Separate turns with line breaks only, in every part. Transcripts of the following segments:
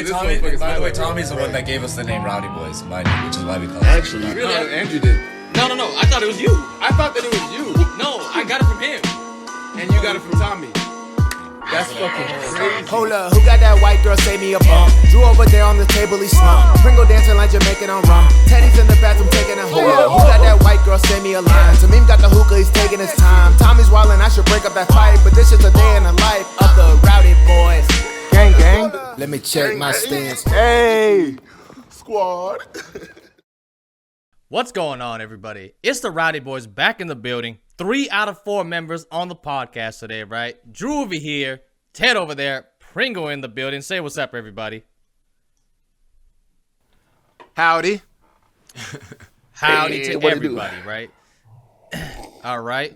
Tommy's the one that gave us the name Rowdy Boys, mind you, which is why we call it.
Actually,
Really?
Andrew did.
No. I thought it was you.
I thought that it was you,
No, I got it from him.
and you got it from Tommy. That's fucking crazy.
Hold up, who got that white girl, save me a bump? Drew over there on the table, he slumped. Pringle dancing like Jamaican on rum. Teddy's in the bathroom taking a hold up. Who got that white girl, send me a line? Tamim got the hookah, he's taking his time. Tommy's wildin', I should break up that fight, but this is a day in the life of the Rowdy Boys. Gang, gang. Let me check my stance. Hey,
Squad.
What's going on, everybody? It's the Rowdy Boys back in the building. 3 out of 4 members on the podcast today, right? Drew over here, Ted over there, Pringle in the building. Say what's up, everybody.
Howdy.
Howdy
Hey,
to
what it do?
everybody, right? All right.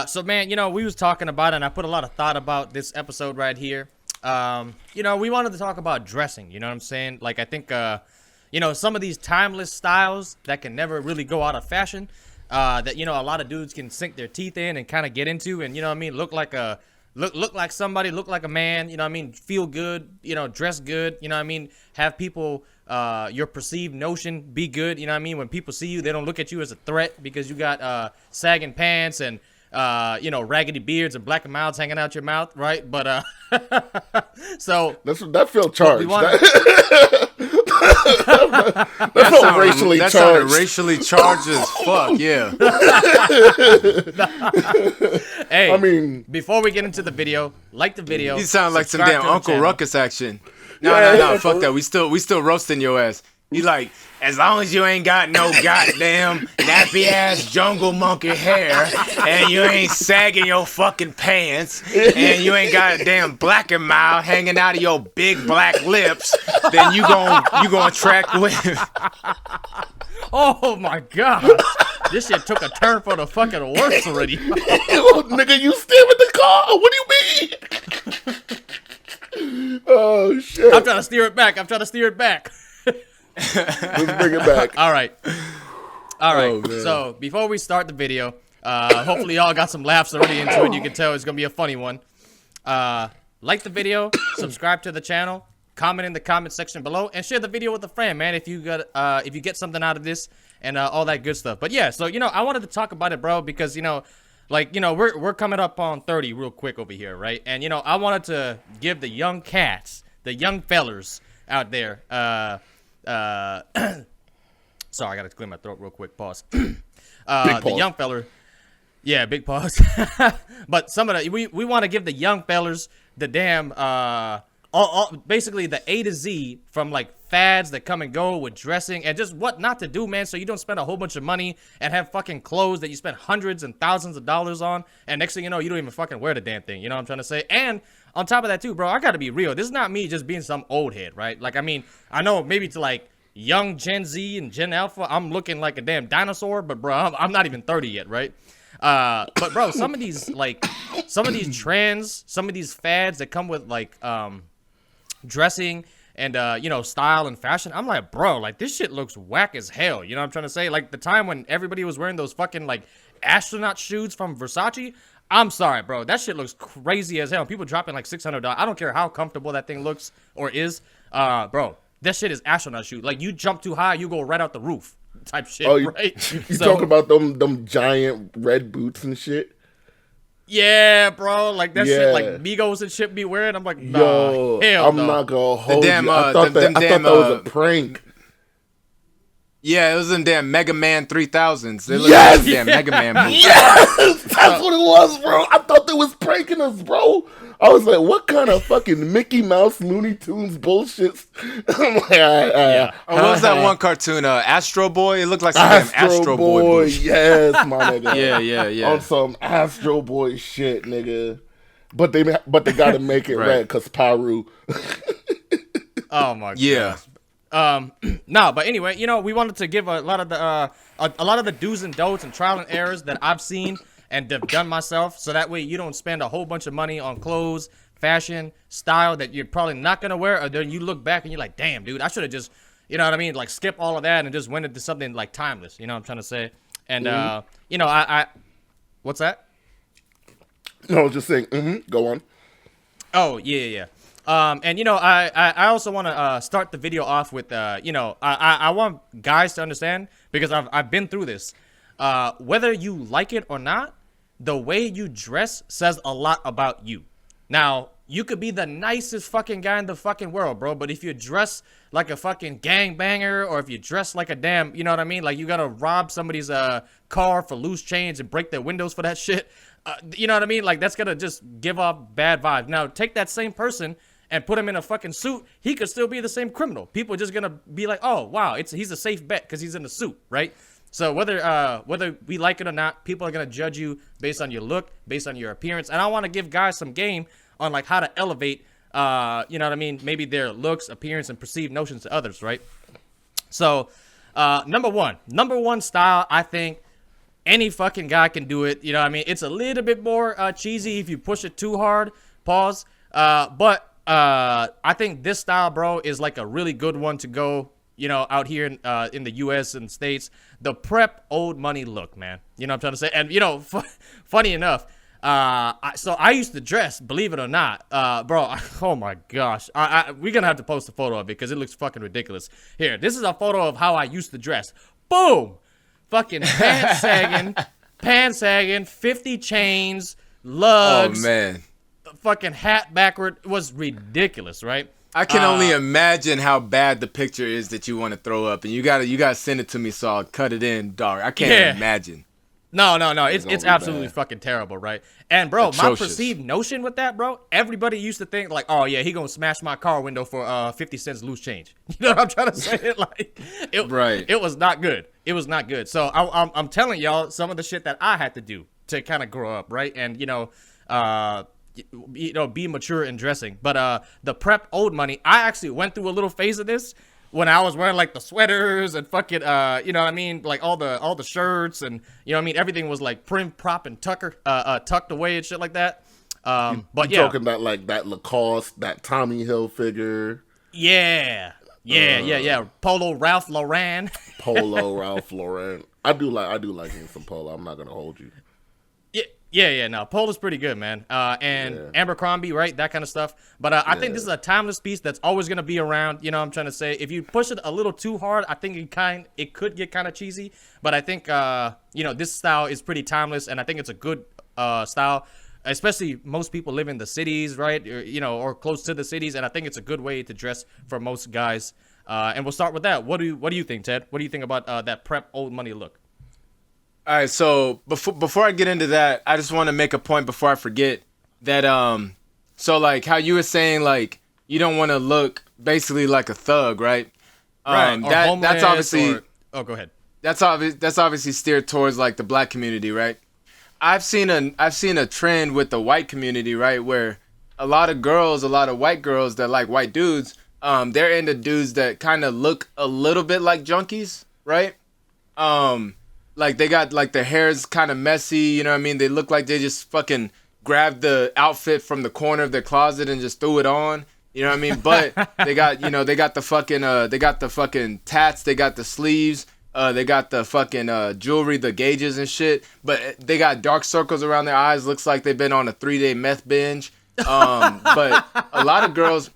So, man, we was talking about it, and I put a lot of thought about this episode right here. We wanted to talk about dressing, you know what I'm saying? Like, I think, some of these timeless styles that can never really go out of fashion, that, a lot of dudes can sink their teeth in and kind of get into and, look like somebody, look like a man, feel good, dress good, have people, your perceived notion be good, when people see you, they don't look at you as a threat because you got, sagging pants and, raggedy beards and black mouths hanging out your mouth, right? But, so.
That felt charged. That felt racially
that
charged.
sounded racially charged as fuck, yeah.
Hey,
I mean,
before we get into the video, like the video.
You sound like some
subscribe
damn
to the
Uncle
channel.
Ruckus action. No,
Yeah,
fuck that. We still roasting your ass. You like, as long as you ain't got no goddamn nappy ass jungle monkey hair, and you ain't sagging your fucking pants, and you ain't got a damn black and mild hanging out of your big black lips, then you gon' attract women.
Oh my god, this shit took a turn for the fucking worse already.
nigga, you still with the car? What do you mean? Oh shit!
I'm trying to steer it back.
Let's bring it back.
All right.
Oh, man.
So before we start the video, hopefully y'all got some laughs already into it. You can tell it's gonna be a funny one. Like the video, subscribe to the channel, comment in the comment section below, and share the video with a friend, man. If you get something out of this and all that good stuff. But yeah, so I wanted to talk about it, bro, because we're coming up on 30 real quick over here, right? And I wanted to give the young cats, the young fellers out there. Sorry, I gotta clear my throat real quick. Pause.
Big
The
pause.
young feller. Yeah, big pause. But some of the we want to give the young fellers the damn basically the A to Z from like fads that come and go with dressing and just what not to do, man, so you don't spend a whole bunch of money and have fucking clothes that you spend hundreds and thousands of dollars on, and next thing you know, you don't even fucking wear the damn thing. You know what I'm trying to say? And on top of that too, bro, I gotta be real. This is not me just being some old head, right? Like, I mean, I know maybe to like young Gen Z and Gen Alpha, I'm looking like a damn dinosaur, but bro, I'm not even 30 yet, right? But bro, some of these trends, some of these fads that come with like dressing and style and fashion, I'm like, bro, like this shit looks whack as hell. You know what I'm trying to say? Like the time when everybody was wearing those fucking like astronaut shoes from Versace, I'm sorry, bro, that shit looks crazy as hell. People dropping like $600. I don't care how comfortable that thing looks or is, bro, that shit is astronaut shoe. Like you jump too high, you go right out the roof type shit, right?
You talking about them giant red boots and shit?
Yeah, bro, like that shit, like
Yeah.
Migos and shit be wearing. I'm like, nah,
Yo,
hell
I'm
no.
not gonna hold
damn,
you. I thought that was a prank.
Yeah, it was in damn Mega Man 3000s. They look
Yes!
like damn Mega Man boots.
Yes, that's what it was, bro. I thought they was pranking us, bro. I was like, what kind of fucking Mickey Mouse Looney Tunes bullshit? I'm like,
Yeah.
Oh, what was that one cartoon? Astro Boy? It looked like some damn Astro Boy bullshit.
Yes, my nigga.
Yeah.
On some Astro Boy shit, nigga. But they gotta make it
Right.
red because Paru.
Oh my god.
Yeah.
No, but anyway, we wanted to give a lot of the do's and don'ts and trial and errors that I've seen and have done myself, so that way you don't spend a whole bunch of money on clothes, fashion, style that you're probably not gonna wear, or then you look back and you're like, damn, dude, I should have just, you know what I mean, like skip all of that and just went into something like timeless. You know what I'm trying to say? And I what's that?
No, just saying. Go on.
Oh, yeah. And I also want to start the video off with I want guys to understand, because I've been through this. Whether you like it or not, the way you dress says a lot about you. Now, you could be the nicest fucking guy in the fucking world, bro, but if you dress like a fucking gangbanger, or if you dress like a damn, you know what I mean? Like, you gotta rob somebody's car for loose change and break their windows for that shit. You know what I mean? Like, that's gonna just give off bad vibes. Now, take that same person and put him in a fucking suit, he could still be the same criminal. People are just gonna be like, oh, wow, he's a safe bet because he's in a suit, right? So whether we like it or not, people are gonna judge you based on your look, based on your appearance. And I want to give guys some game on like how to elevate, you know what I mean? Maybe their looks, appearance, and perceived notions to others, right? So, number one style, I think any fucking guy can do it. You know what I mean? It's a little bit more cheesy if you push it too hard. Pause. But I think this style, bro, is like a really good one to go, out here in the U.S. and States. The prep old money look, man. You know what I'm trying to say? And, funny enough, so I used to dress, believe it or not, bro. Oh my gosh, we're gonna have to post a photo of it because it looks fucking ridiculous. Here, this is a photo of how I used to dress. Boom, fucking pants sagging, 50 chains, lugs.
Oh man,
fucking hat backward. It was ridiculous, right?
I can only imagine how bad the picture is that you want to throw up, and you gotta send it to me so I'll cut it in, dog. I can't imagine. No. It's absolutely fucking terrible, right? And bro, my perceived notion with that, bro, everybody used to think like, oh yeah, he gonna smash my car window for 50 cents loose change. You know what I'm trying to say? Like, it was not good. It was not good. So I'm telling y'all some of the shit that I had to do to kind of grow up, right? And be mature in dressing. But the prep old money, I actually went through a little phase of this when I was wearing like the sweaters and fucking you know what I mean, like all the shirts, and you know what I mean, everything was like prim, prop, and tucked away and shit like that. But
you talking about like that Lacoste, that Tommy Hilfiger.
Yeah. Polo Ralph Lauren.
Ralph Lauren. I do like him some polo. I'm not gonna hold you.
No, Polo's pretty good, man. And Abercrombie, right? That kind of stuff. But I think this is a timeless piece that's always going to be around. You know what I'm trying to say? If you push it a little too hard, I think it could get kind of cheesy. But I think, this style is pretty timeless, and I think it's a good style. Especially most people live in the cities, right? Or close to the cities. And I think it's a good way to dress for most guys. And we'll start with that. What do you think, Ted? What do you think about that prep old money look?
All right, so before I get into that, I just want to make a point before I forget that so like how you were saying like you don't want to look basically like a thug, right?
Right.
That's obviously
go ahead.
That's obviously steered towards like the black community, right? I've seen a trend with the white community, right, where a lot of white girls that like white dudes, they're into dudes that kind of look a little bit like junkies, right? Like they got like their hair's kind of messy, you know what I mean? They look like they just fucking grabbed the outfit from the corner of their closet and just threw it on, you know what I mean? But they got the fucking tats, they got the sleeves, they got the fucking jewelry, the gauges and shit. But they got dark circles around their eyes. Looks like they've been on a 3-day meth binge. But a lot of girls,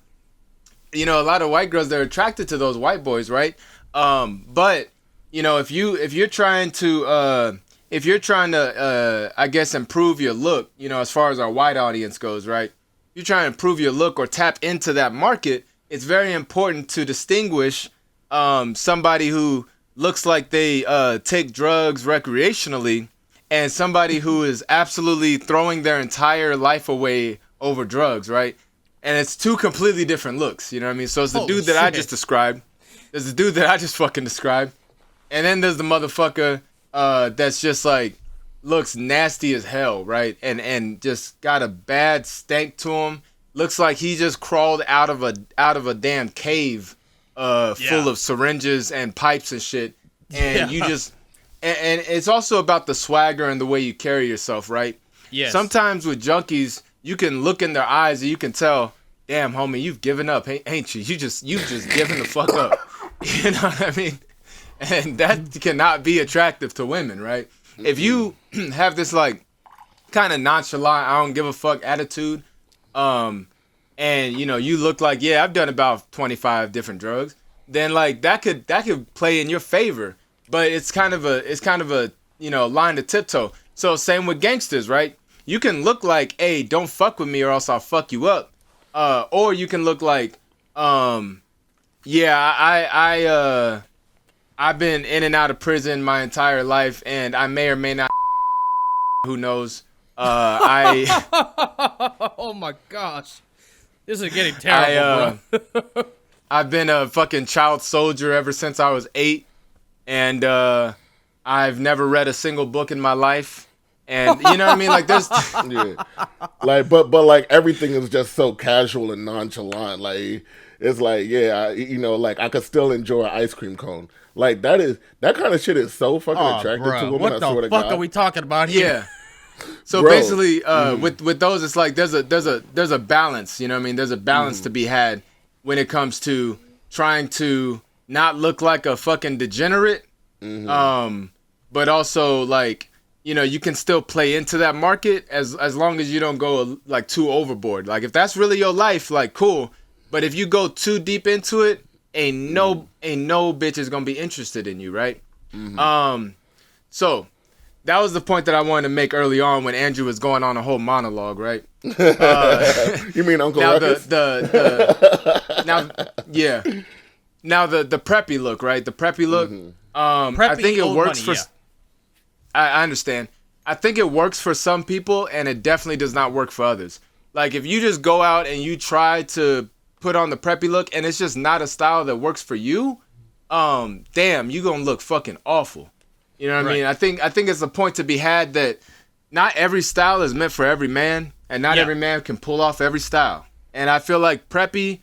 a lot of white girls, they're attracted to those white boys, right? But if you're trying to I guess improve your look, as far as our white audience goes, right? You're trying to improve your look or tap into that market. It's very important to distinguish somebody who looks like they take drugs recreationally and somebody who is absolutely throwing their entire life away over drugs, right? And it's two completely different looks, you know what I mean? So it's the dude that I just described. There's the dude that I just fucking described. And then there's the motherfucker that's just like looks nasty as hell, right? And just got a bad stank to him. Looks like he just crawled out of a damn cave full of syringes and pipes and shit. And you just and it's also about the swagger and the way you carry yourself, right? Yes. Sometimes with junkies, you can look in their eyes and you can tell, damn homie, you've given up, ain't you? You just given the fuck up. You know what I mean? And that cannot be attractive to women, right? If you have this like kind of nonchalant, I don't give a fuck attitude, and you look like, yeah, I've done about 25 different drugs, then like that could play in your favor. But it's kind of a line to tiptoe. So same with gangsters, right? You can look like, hey, don't fuck with me or else I'll fuck you up. Or you can look like, yeah, I've been in and out of prison my entire life, and I may or may not. Who knows?
Oh my gosh, this is getting terrible, bro.
I've been a fucking child soldier ever since I was 8, and I've never read a single book in my life. And you know what I mean? Like there's
Yeah. Like, but like everything is just so casual and nonchalant. Like it's like, yeah, like I could still enjoy an ice cream cone. Like that kind of shit is so fucking attractive to women.
What
I swear
the
to
fuck
God.
are we talking about here?
yeah. So
Bro.
basically, with those, it's like there's a balance. You know what I mean? There's a balance to be had when it comes to trying to not look like a fucking degenerate, but also like, you can still play into that market as long as you don't go like too overboard. Like if that's really your life, like cool. But if you go too deep into it, ain't no bitch is gonna be interested in you, right? So that was the point that I wanted to make early on when Andrew was going on a whole monologue, right?
You mean Uncle
Now
Ruckus?
Now the preppy look, right? The preppy look. I
Preppy
think it
old
works
money,
for.
yeah.
I understand. I think it works for some people, and it definitely does not work for others. Like if you just go out and you try to put on the preppy look, and it's just not a style that works for you, damn, you gonna look fucking awful. You know what I mean? I think it's a point to be had that not every style is meant for every man, and not every man can pull off every style. And I feel like preppy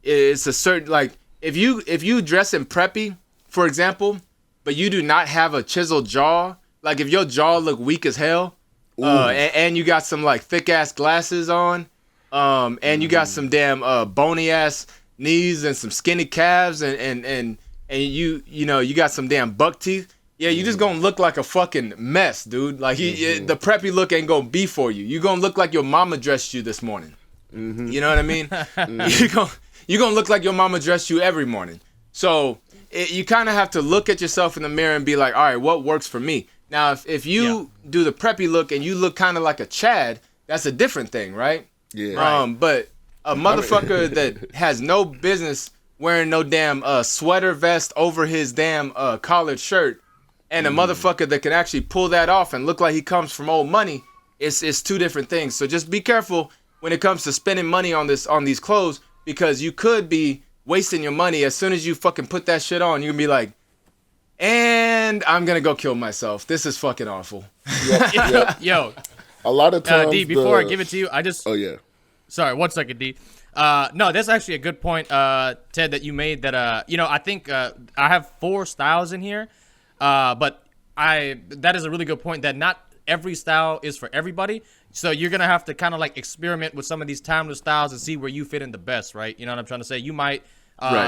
is a certain, like if you dress in preppy, for example, but you do not have a chiseled jaw, like if your jaw look weak as hell, and you got some like thick ass glasses on, and you got some damn bony ass knees and some skinny calves, and you got some damn buck teeth. Yeah, you just gonna look like a fucking mess, dude. Like the preppy look ain't gonna be for you. You gonna look like your mama dressed you this morning. You know what I mean? You gonna look like your mama dressed you every morning. So you kind of have to look at yourself in the mirror and be like, all right, what works for me? Now, if you do the preppy look and you look kind of like a Chad, that's a different thing, right?
Yeah.
But a motherfucker that has no business wearing no damn sweater vest over his damn collared shirt, and a motherfucker that can actually pull that off and look like he comes from old money, it's two different things. So just be careful when it comes to spending money on these clothes, because you could be wasting your money. As soon as you fucking put that shit on, you can be like, and I'm gonna go kill myself. This is fucking awful.
Yep.
Yo,
A lot of times.
D, before I give it to you,
Oh yeah.
Sorry, 1 second, D. No, that's actually a good point, Ted, that you made. That I think I have 4 styles in here, but that is a really good point. That not every style is for everybody. So you're gonna have to kind of like experiment with some of these timeless styles and see where you fit in the best, right? You know what I'm trying to say? You might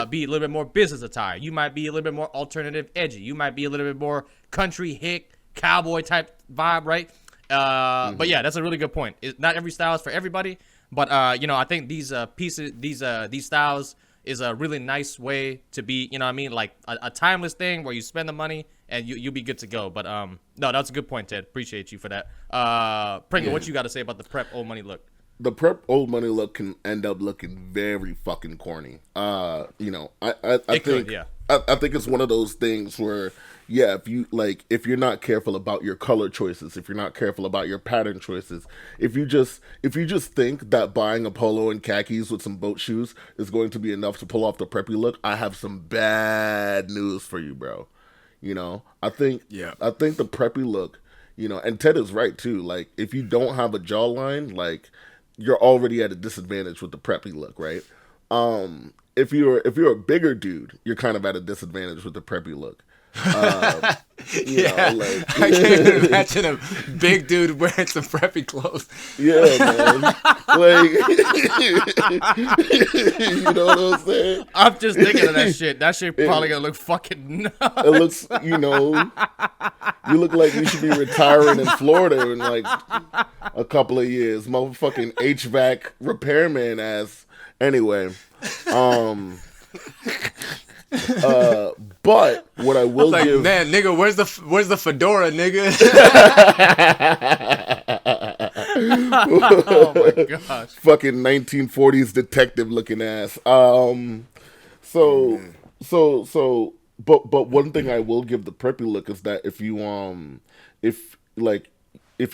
be a little bit more business attire. You might be a little bit more alternative, edgy. You might be a little bit more country, hick, cowboy type vibe, right? But yeah, that's a really good point. Not every style is for everybody, but I think these pieces, these styles is a really nice way to be, you know what I mean? Like a timeless thing where you spend the money and you'll be good to go. But no, that's a good point, Ted. Appreciate you for that. Pringle, what you got to say about the prep old money look?
The prep old money look can end up looking very fucking corny. I think it's one of those things where, yeah, if you're not careful about your color choices, if you're not careful about your pattern choices, if you just think that buying a polo and khakis with some boat shoes is going to be enough to pull off the preppy look, I have some bad news for you, bro. I think the preppy look, and Ted is right too. Like, if you don't have a jawline, like, you're already at a disadvantage with the preppy look, right? If you're a bigger dude, you're kind of at a disadvantage with the preppy look.
I can't imagine a big dude wearing some preppy clothes.
Yeah, man. Like, you know what I'm saying?
I'm just thinking of that shit. That shit probably gonna look fucking nuts.
It looks, you look like you should be retiring in Florida in like a couple of years. Motherfucking HVAC repairman ass Anyway, but what I will give,
man, nigga, where's the fedora, nigga?
Oh my gosh.
Fucking 1940s detective looking ass. But one thing I will give the preppy look is that if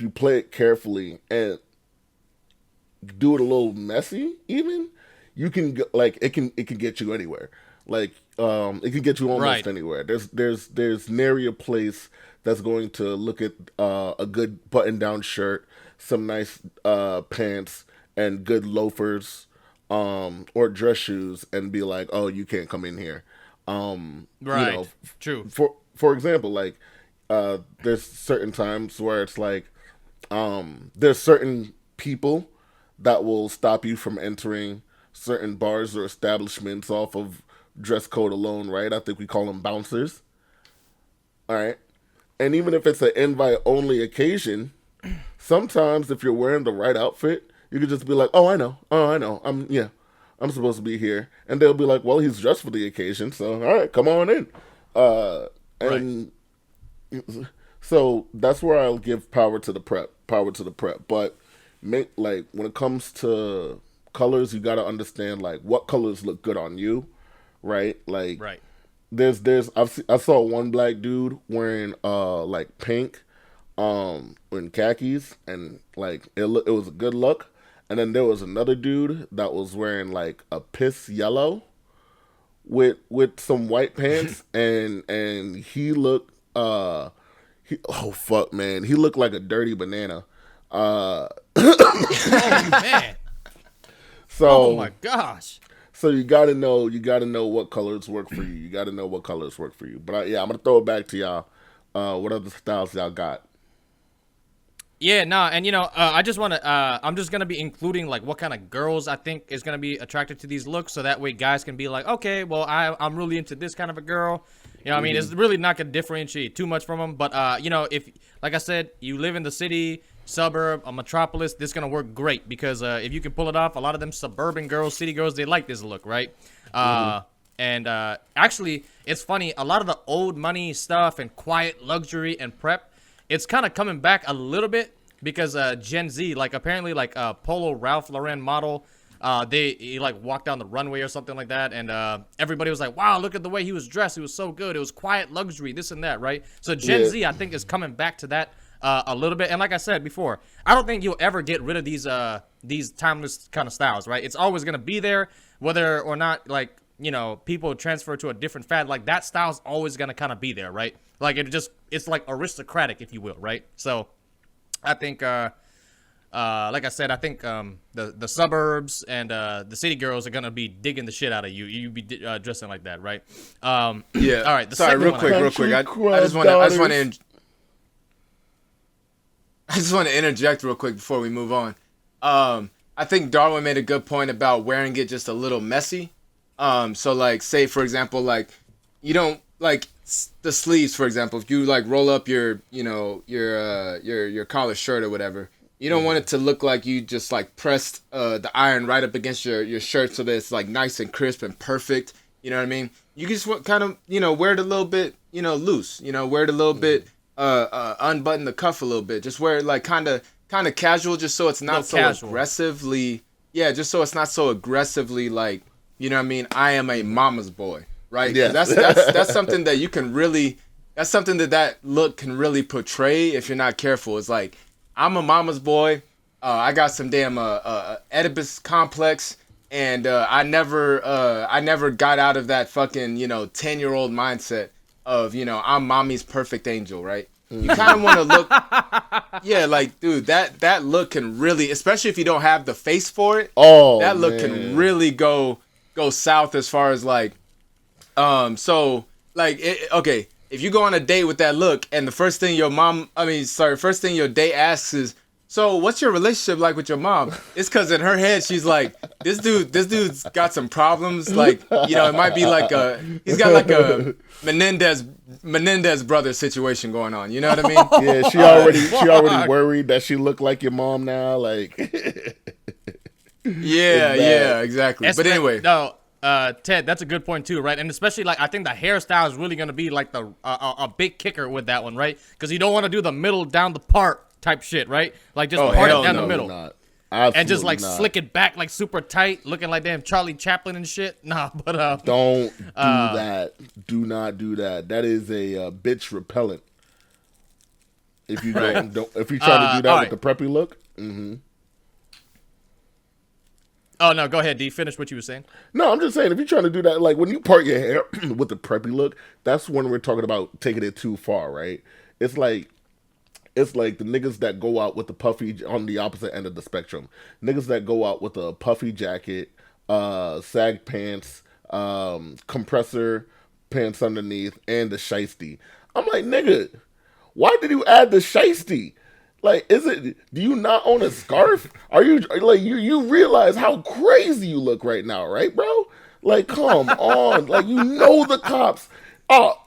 you play it carefully and do it a little messy, even you can it can get you anywhere. It can get you almost anywhere. There's nary a place that's going to look at a good button down shirt, some nice pants, and good loafers or dress shoes, and be like, oh, you can't come in here.
True.
For example, there's certain times where it's there's certain people that will stop you from entering certain bars or establishments off of dress code alone, right? I think we call them bouncers. All right. And even if it's an invite only occasion, sometimes if you're wearing the right outfit, you could just be like, oh, I know. I'm supposed to be here. And they'll be like, well, he's dressed for the occasion, so all right, come on in. So that's where I'll give power to the prep. But when it comes to colors, you got to understand what colors look good on you, right?
Right.
I saw one black dude wearing pink in khakis, and it was a good look. And then there was another dude that was wearing a piss yellow with some white pants, and he looked oh fuck, man, he looked like a dirty banana.
Oh man.
So,
oh my gosh.
So you gotta know what colors work for you. But I'm gonna throw it back to y'all. What other styles y'all got?
Yeah, and I just want to. I'm just gonna be including what kind of girls I think is gonna be attracted to these looks, so that way guys can be like, okay, well, I'm really into this kind of a girl. I mean, it's really not gonna differentiate too much from them. But if, like I said, you live in the city, suburb, a metropolis, this is gonna work great because if you can pull it off, a lot of them suburban girls, city girls, they like this look, right? And actually, it's funny. A lot of the old money stuff and quiet luxury and prep, it's kind of coming back a little bit because Gen Z, apparently, Polo Ralph Lauren model, he walked down the runway or something like that, and everybody was like, wow, look at the way he was dressed. He was so good. It was quiet luxury, this and that, right? So Gen Z, I think, is coming back to that a little bit. And like I said before, I don't think you'll ever get rid of these timeless kind of styles, right? It's always going to be there, whether or not, people transfer to a different fad. That style's always going to kind of be there, right? It's aristocratic, if you will, right? So I think, like I said, I think the suburbs and the city girls are going to be digging the shit out of you. You be dressing like that, right?
Yeah.
All right.
Sorry, real quick. I just want to interject real quick before we move on. I think Darwin made a good point about wearing it just a little messy. So say for example, you don't the sleeves, for example, if you roll up your collar shirt or whatever, you don't want it to look like you just pressed the iron right up against your shirt so that it's nice and crisp and perfect. You know what I mean? You just want wear it a little bit, loose, wear it a little bit, unbutton the cuff a little bit, just wear it kind of casual, just so it's not so casual. Aggressively. Yeah. Just so it's not so aggressively you know what I mean? I am a mama's boy. Right. Yeah. That's something that you can really. That's something that look can really portray if you're not careful. It's I'm a mama's boy. I got some damn Oedipus complex, and I never got out of that fucking 10-year-old mindset of I'm mommy's perfect angel. Right. You kind of want to look. Yeah. Dude, that look can really, especially if you don't have the face for it. Oh, that look can really go south as far as okay, if you go on a date with that look and the first thing your date asks is, so what's your relationship like with your mom? It's because in her head she's like, this dude's got some problems, it might be he's got a Menendez brother situation going on, you know what I mean?
Yeah, she already worried that she looked like your mom now,
Yeah, exactly. But anyway,
no, Ted, that's a good point too, right? And especially like I think the hairstyle is really gonna be like the a big kicker with that one, right? Because you don't want to do the middle down the part type shit, right? Like just part it down the middle. And just like slick it back like super tight, looking like damn Charlie Chaplin and shit. Nah, but
don't do that. Do not do that. That is a bitch repellent. If you don't, if you try to do that with the preppy look. Mm-hmm.
Oh no, go ahead, D. Finish what you were saying.
No, I'm just saying if you're trying to do that, like when you part your hair with the preppy look, that's when we're talking about taking it too far, right? It's like the niggas that go out with the puffy on the opposite end of the spectrum. Niggas that go out with a puffy jacket, sag pants, compressor pants underneath, and the shiesty. I'm like, nigga, why did you add the shiesty? Like, do you not own a scarf? Are you, like, you realize how crazy you look right now, right, bro? Like, come on. Like, you know the cops are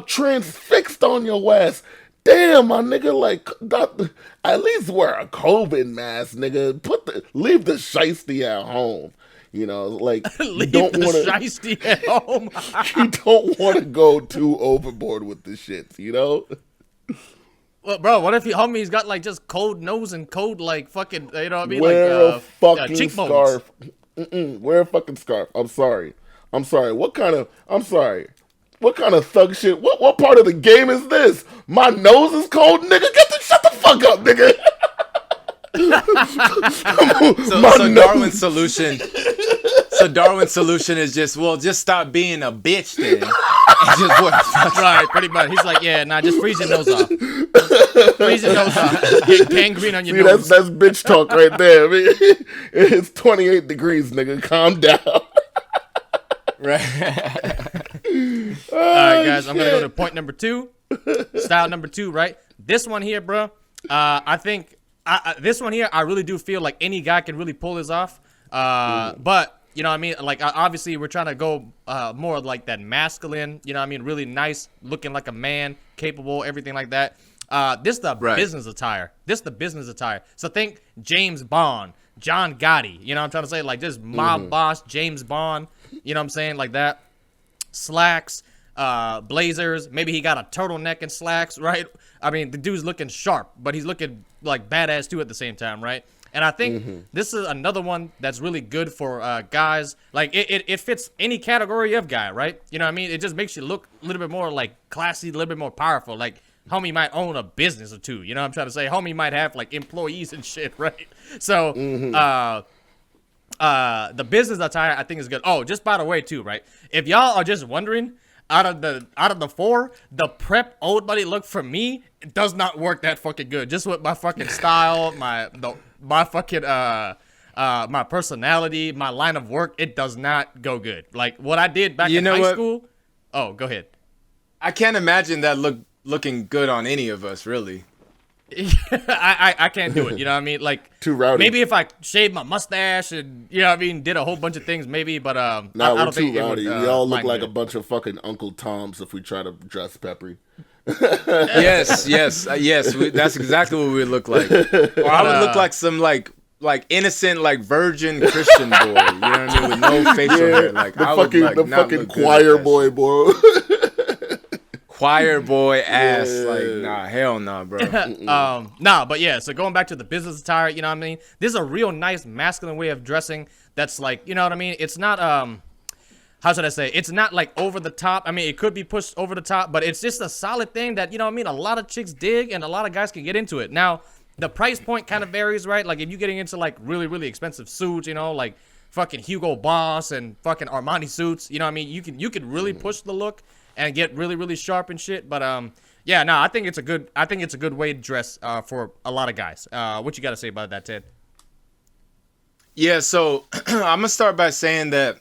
transfixed on your ass. Damn, my nigga, like, at least wear a COVID mask, nigga. Leave the shiesty at home. You know, like, you don't want to
shiesty at home.
You don't want to go too overboard with the shit, you know?
Well, bro, what if homie's got like just cold nose and cold like fucking, you know what I mean?
Wear
like
a fucking scarf. Wear a fucking scarf. I'm sorry. What kind of thug shit? What part of the game is this? My nose is cold, nigga. Shut the fuck up, nigga.
so Darwin's solution. So Darwin's solution is just stop being a bitch then. And just
right, pretty much. He's like, yeah, nah, just freeze your nose off. Freeze your nose off. Get gangrene on your nose.
That's bitch talk right there. I mean, it's 28 degrees, nigga. Calm down.
Right. All right, guys, I'm gonna go to point number 2. Style number 2, right? This one here, bro. I think this one here, I really do feel like any guy can really pull this off. But you know what I mean? Like, obviously, we're trying to go more like that masculine, you know what I mean? Really nice, looking like a man, capable, everything like that. This the business attire. So think James Bond, John Gotti. You know what I'm trying to say? Like, just mob boss, James Bond. You know what I'm saying? Like that. Slacks, blazers. Maybe he got a turtleneck and slacks, right? I mean, the dude's looking sharp, but he's looking like badass too at the same time, right? And I think this is another one that's really good for guys. Like, it fits any category of guy, right? You know what I mean? It just makes you look a little bit more, like, classy, a little bit more powerful. Like, homie might own a business or two. You know what I'm trying to say? Homie might have, like, employees and shit, right? So, the business attire, I think, is good. Oh, just by the way, too, right? If y'all are just wondering, out of the 4, the prep old buddy look for me, it does not work that fucking good. Just with my fucking style, my fucking my personality, my line of work, it does not go good. Like what I did back in high school. Oh, go ahead.
I can't imagine that looking good on any of us, really.
I can't do it. You know what I mean? Like
too rowdy.
Maybe if I shaved my mustache and you know what I mean, did a whole bunch of things, maybe. But I don't think
too rowdy. We all look like
good.
a bunch of fucking Uncle Toms if we try to dress peppery.
yes. That's exactly what we look like. Or I would look like some like innocent, like virgin Christian boy. You know what I mean? With no facial hair. Like
the fucking choir boy.
Choir boy ass. Like, nah, hell nah, bro.
But yeah, so going back to the business attire, you know what I mean? This is a real nice masculine way of dressing that's like, you know what I mean? It's not, how should I say? It's not like over the top. I mean, it could be pushed over the top, but it's just a solid thing that, you know what I mean? A lot of chicks dig and a lot of guys can get into it. Now, the price point kind of varies, right? Like if you're getting into like really, really expensive suits, you know, like fucking Hugo Boss and fucking Armani suits, you know what I mean? You can really push the look and get really, really sharp and shit. But yeah, no, I think it's a good way to dress for a lot of guys. What you got to say about that, Ted?
Yeah, so I'm gonna start by saying that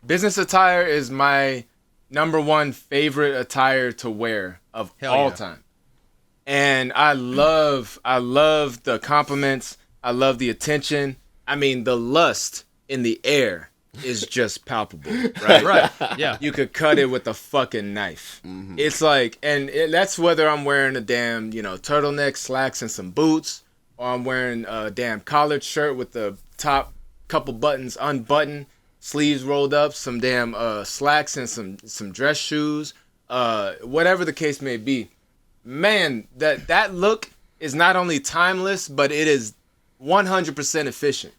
business attire is my number one favorite attire to wear of all time. And I love the compliments. I love the attention. I mean, the lust in the air is just palpable, right?
Right. Yeah.
You could cut it with a fucking knife. Mm-hmm. It's like, that's whether I'm wearing a damn, turtleneck, slacks, and some boots, or I'm wearing a damn collared shirt with the top, couple buttons unbuttoned, sleeves rolled up, some damn slacks and some dress shoes, whatever the case may be. Man, that look is not only timeless, but it is 100% efficient.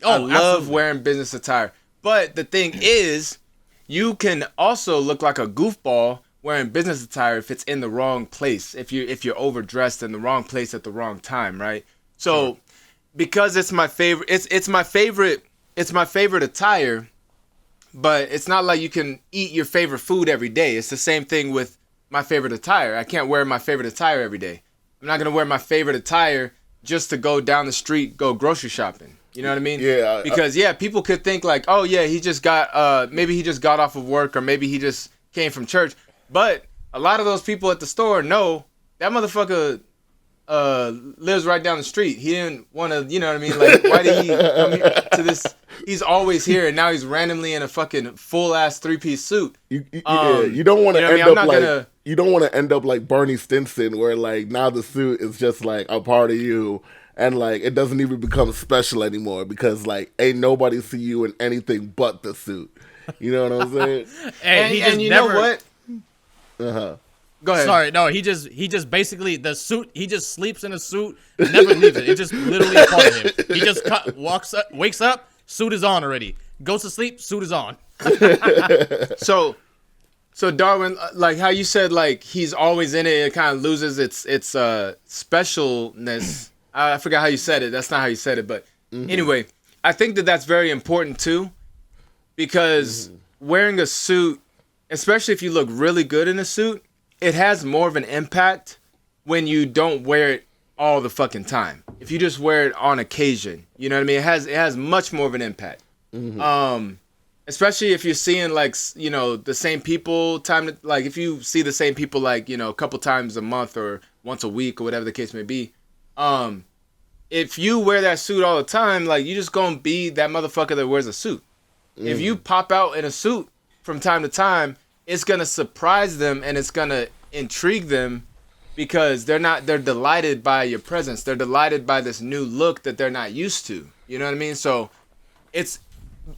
I love
absolutely.
wearing business attire. But the thing is, you can also look like a goofball wearing business attire if it's in the wrong place, if you're overdressed in the wrong place at the wrong time, right? So because it's my favorite it's my favorite attire, but it's not like you can eat your favorite food every day. It's the same thing with my favorite attire. I can't wear my favorite attire every day. I'm not gonna wear my favorite attire just to go down the street, go grocery shopping. You know what I mean?
Yeah.
Because people could think like, oh yeah, he just got maybe he just got off of work, or maybe he just came from church. But a lot of those people at the store know that motherfucker lives right down the street. He didn't want to, you know what I mean? Like, why did he come here to this? He's always here, and now he's randomly in a fucking full ass 3-piece suit.
You don't want to
you know
end up like
gonna...
you don't want to end up like Barney Stinson, where like now the suit is just like a part of you, and like it doesn't even become special anymore because like ain't nobody see you in anything but the suit. You know what I'm saying?
and you know what? Go ahead.
Sorry, no, he just basically the suit. He just sleeps in a suit, never leaves it. It's just literally a part of him. He just wakes up, suit is on already. Goes to sleep, suit is on.
So Darwin, like how you said, like he's always in it. It kind of loses its specialness. I forgot how you said it. That's not how you said it, but anyway, I think that's very important too, because wearing a suit, especially if you look really good in a suit, it has more of an impact when you don't wear it all the fucking time. If you just wear it on occasion, you know what I mean? It has much more of an impact. Especially if you're seeing like, you know, the same people like if you see the same people like, you know, a couple times a month or once a week or whatever the case may be. If you wear that suit all the time, like you just gonna be that motherfucker that wears a suit. If you pop out in a suit from time to time, it's gonna surprise them and it's gonna intrigue them because they're delighted by your presence. They're delighted by this new look that they're not used to. You know what I mean? So it's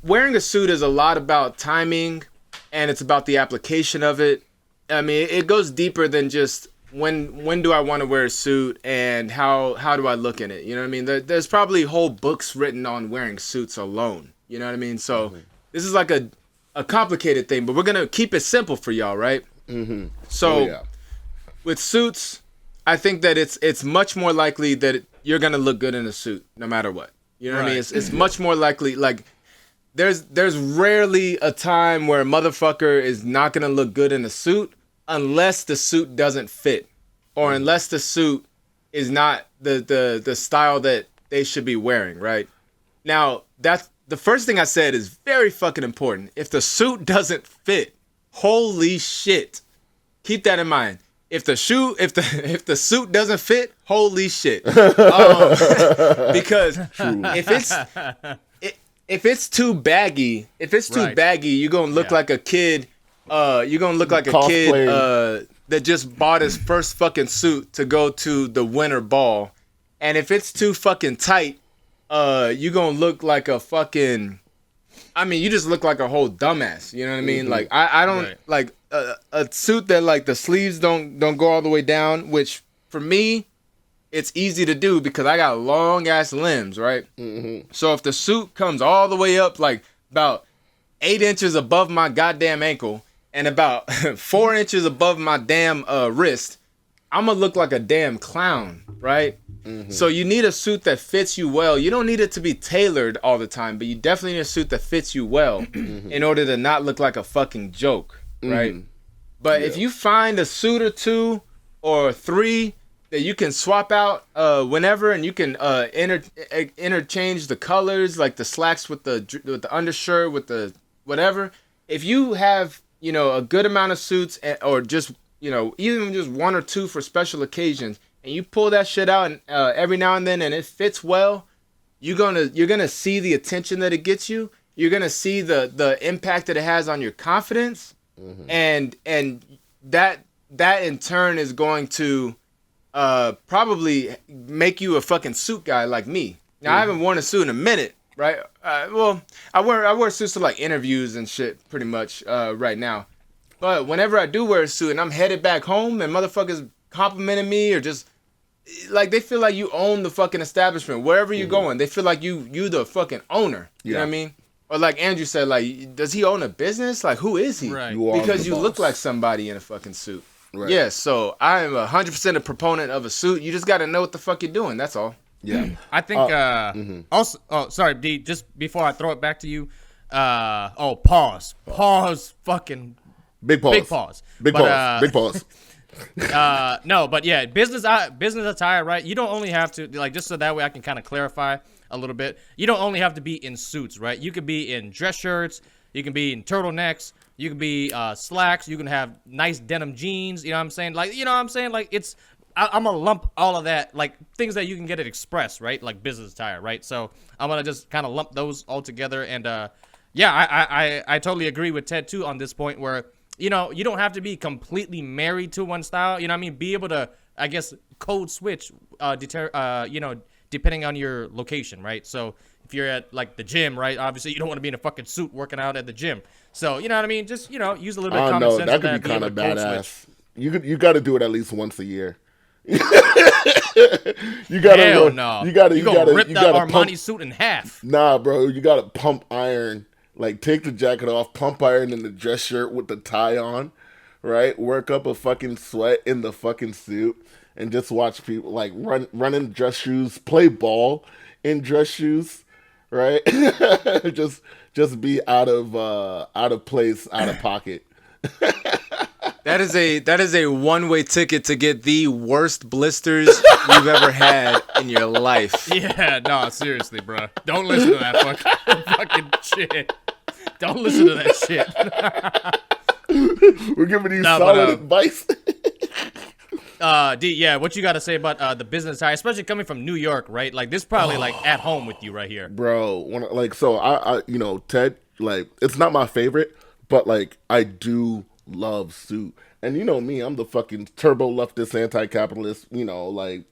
wearing a suit is a lot about timing, and it's about the application of it. I mean, it goes deeper than just when do I want to wear a suit and how do I look in it? You know what I mean? There's probably whole books written on wearing suits alone. You know what I mean? So this is like a complicated thing, but we're gonna keep it simple for y'all, right? So with suits, I think that it's much more likely that you're gonna look good in a suit no matter what. You know what I mean? It's much more likely. Like there's rarely a time where a motherfucker is not gonna look good in a suit unless the suit doesn't fit, or unless the suit is not the style that they should be wearing. Right now, that's the first thing I said is very fucking important. If the suit doesn't fit, holy shit. Keep that in mind. If the suit doesn't fit, holy shit. Because if it's too baggy, you're gonna look like a kid. You're gonna look like a kid that just bought his first fucking suit to go to the winter ball. And if it's too fucking tight, you're gonna look like a fucking, I mean, you just look like a whole dumbass. You know what I mean? Like I don't like a suit that like the sleeves don't go all the way down, which for me, it's easy to do because I got long ass limbs, right? So if the suit comes all the way up like about 8 inches above my goddamn ankle and about 4 inches above my damn wrist, I'm gonna look like a damn clown, right? So you need a suit that fits you well. You don't need it to be tailored all the time, but you definitely need a suit that fits you well in order to not look like a fucking joke, right? But if you find a suit or 2 or 3 that you can swap out whenever, and you can interchange the colors, like the slacks with the undershirt with the whatever. If you have, you know, a good amount of suits, or just, you know, even just 1 or 2 for special occasions, and you pull that shit out and, every now and then, and it fits well, you're gonna see the attention that it gets you. You're gonna see the impact that it has on your confidence, and that in turn is going to probably make you a fucking suit guy like me. Now I haven't worn a suit in a minute, right? Well, I wear suits to like interviews and shit pretty much right now. But whenever I do wear a suit and I'm headed back home and motherfuckers complimenting me or just like they feel like you own the fucking establishment wherever you're going. They feel like you the fucking owner. You know what I mean? Or like Andrew said, like, does he own a business? Like, who is he?
Right.
Because you look like somebody in a fucking suit. Right. Yeah, so I am 100% a proponent of a suit. You just got to know what the fuck you're doing. That's all.
Yeah.
I think, also, sorry, D, just before I throw it back to you, pause. Pause, fucking.
Big pause.
Big pause.
Big pause. Big pause.
No, but yeah, business attire, right? You don't only have to, like, just so that way I can kind of clarify a little bit. You don't only have to be in suits, right? You could be in dress shirts. You can be in turtlenecks. You can be slacks. You can have nice denim jeans. You know what I'm saying? Like, you know what I'm saying? Like, it's, I'm going to lump all of that, like, things that you can get at Express, right? Like business attire, right? So I'm going to just kind of lump those all together. And, yeah, I totally agree with Ted, too, on this point where, you know, you don't have to be completely married to one style. You know what I mean? Be able to, I guess, code switch, depending on your location, right? So if you're at, like, the gym, right, obviously you don't want to be in a fucking suit working out at the gym. So, you know what I mean? Just, you know, use a little bit of common sense.
That could be kind of badass. You got to do it at least once a year. You gotta
Hell no. You gotta rip that Armani suit in half.
Nah, bro, you gotta pump iron. Like, take the jacket off, pump iron in the dress shirt with the tie on, right? Work up a fucking sweat in the fucking suit, and just watch people, like, run in dress shoes, play ball in dress shoes, right? just be out of place, out of pocket.
That is a one-way ticket to get the worst blisters you've ever had in your life.
Yeah, no, seriously, bro. Don't listen to that fucking shit. Don't listen to that
shit. We're giving you solid advice.
D, yeah, what you got to say about the business attire, especially coming from New York, right? Like, this probably like at home with you right here,
bro. I you know, Ted, like, it's not my favorite, but like I do love suit. And you know me, I'm the fucking turbo leftist, anti-capitalist, you know, like,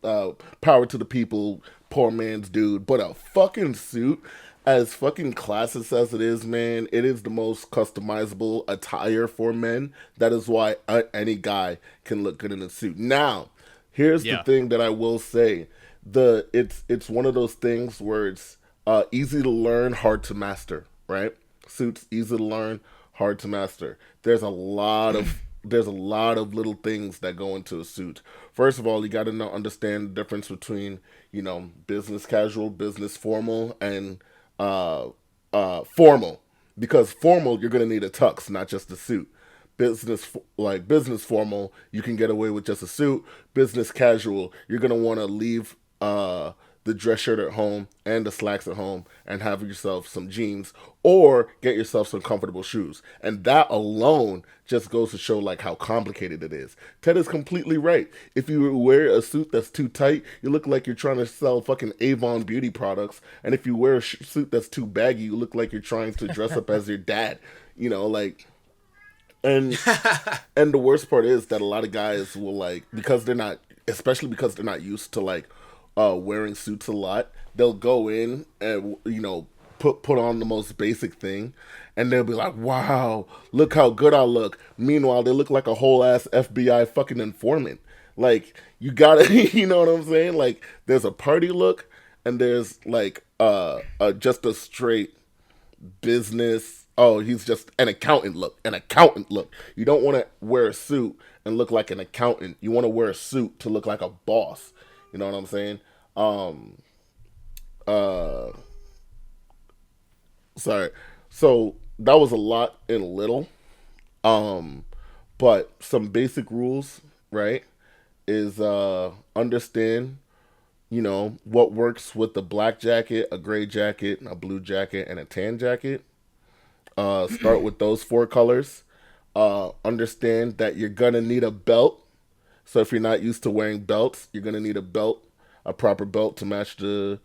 power to the people, poor man's dude. But a fucking suit, as fucking classist as it is, man, it is the most customizable attire for men. That is why any guy can look good in a suit. Now, here's the thing that I will say. It's one of those things where it's easy to learn, hard to master, right? Suits, easy to learn, hard to master. There's a lot of little things that go into a suit. First of all, you got to understand the difference between, you know, business casual, business formal, and formal. Because formal, you're going to need a tux, not just a suit. Business formal, you can get away with just a suit. Business casual, you're going to want to leave the dress shirt at home and the slacks at home and have yourself some jeans or get yourself some comfortable shoes. And that alone just goes to show like how complicated it is. Ted is completely right. If you wear a suit that's too tight, you look like you're trying to sell fucking Avon beauty products. And if you wear a suit that's too baggy, you look like you're trying to dress up as your dad. You know, like, and the worst part is that a lot of guys will, like, because they're not used to like wearing suits a lot, they'll go in and, you know, put on the most basic thing, and they'll be like, wow, look how good I look. Meanwhile, they look like a whole ass FBI fucking informant. Like, you gotta, you know what I'm saying? Like, there's a party look, and there's like just a straight business. Oh, he's just an accountant look. You don't want to wear a suit and look like an accountant. You want to wear a suit to look like a boss. You know what I'm saying? Sorry. So that was a lot in little. But some basic rules, right, is understand, you know, what works with the black jacket, a gray jacket, a blue jacket, and a tan jacket. Start with those 4 colors. Understand that you're gonna need a belt. So if you're not used to wearing belts, you're gonna need a belt, a proper belt to match the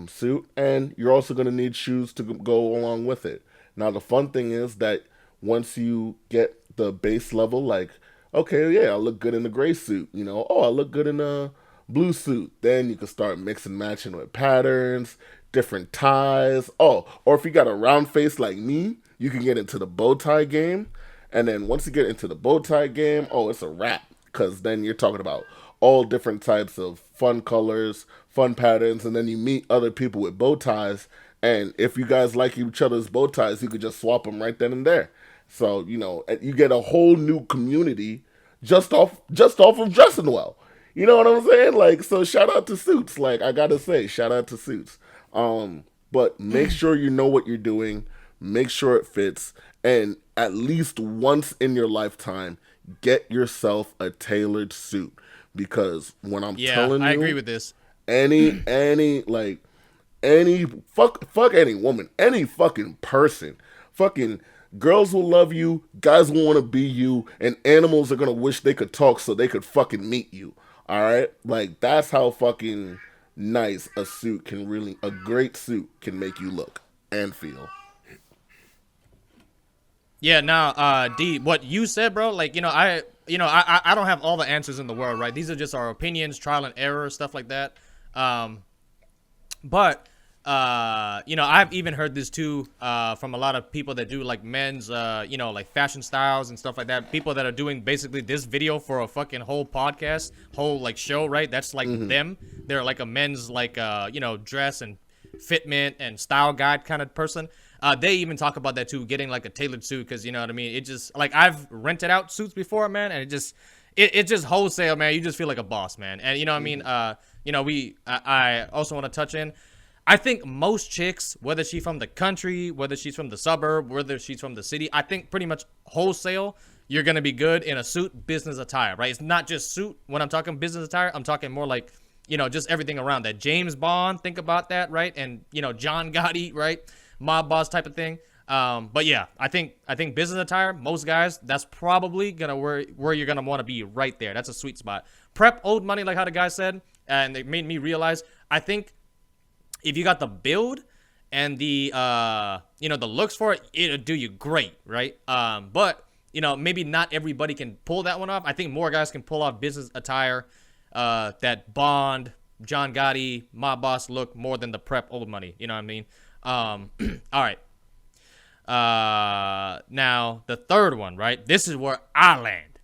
suit, and you're also gonna need shoes to go along with it. Now the fun thing is that once you get the base level, like, okay, yeah, I look good in a gray suit, you know, oh, I look good in a blue suit, then you can start mixing and matching with patterns, different ties. Oh, or if you got a round face like me, you can get into the bow tie game. And then once you get into the bow tie game, oh, it's a wrap. Because then you're talking about all different types of fun colors, fun patterns, and then you meet other people with bow ties. And if you guys like each other's bow ties, you could just swap them right then and there. So, you know, you get a whole new community just off of dressing well. You know what I'm saying? Like, so shout out to Suits. Like, I gotta say, shout out to Suits. But make sure you know what you're doing. Make sure it fits. And at least once in your lifetime, get yourself a tailored suit. Because when I'm telling you,
I agree with this.
Any fuck any woman, any fucking person, fucking girls will love you, guys will want to be you, and animals are gonna wish they could talk so they could fucking meet you. All right, like that's how fucking nice a great suit can make you look and feel.
Yeah, now, D, what you said, bro, like, I don't have all the answers in the world, right? These are just our opinions, trial and error, stuff like that. But I've even heard this too, from a lot of people that do like men's, like fashion styles and stuff like that. People that are doing basically this video for a fucking whole podcast, whole like show, right? That's like them. They're like a men's like, dress and fitment and style guide kind of person. They even talk about that too, getting like a tailored suit, because you know what I mean. It just like I've rented out suits before, man, and it just wholesale, man. You just feel like a boss, man. And you know what I mean. I also want to touch in. I think most chicks, whether she's from the country, whether she's from the suburb, whether she's from the city, I think pretty much wholesale, you're gonna be good in a suit, business attire, right? It's not just suit. When I'm talking business attire, I'm talking more like, just everything around that. James Bond, think about that, right? And John Gotti, right? Mob boss type of thing. But yeah, I think business attire, most guys, that's probably gonna where you're gonna want to be, right there. That's a sweet spot. Prep old money, like how the guy said, and it made me realize, I think if you got the build and the the looks for it, it'll do you great, right? But maybe not everybody can pull that one off. I think more guys can pull off business attire, that Bond, John Gotti, mob boss look more than the prep old money. You know what I mean? All right. Now the third one, right? This is where I land.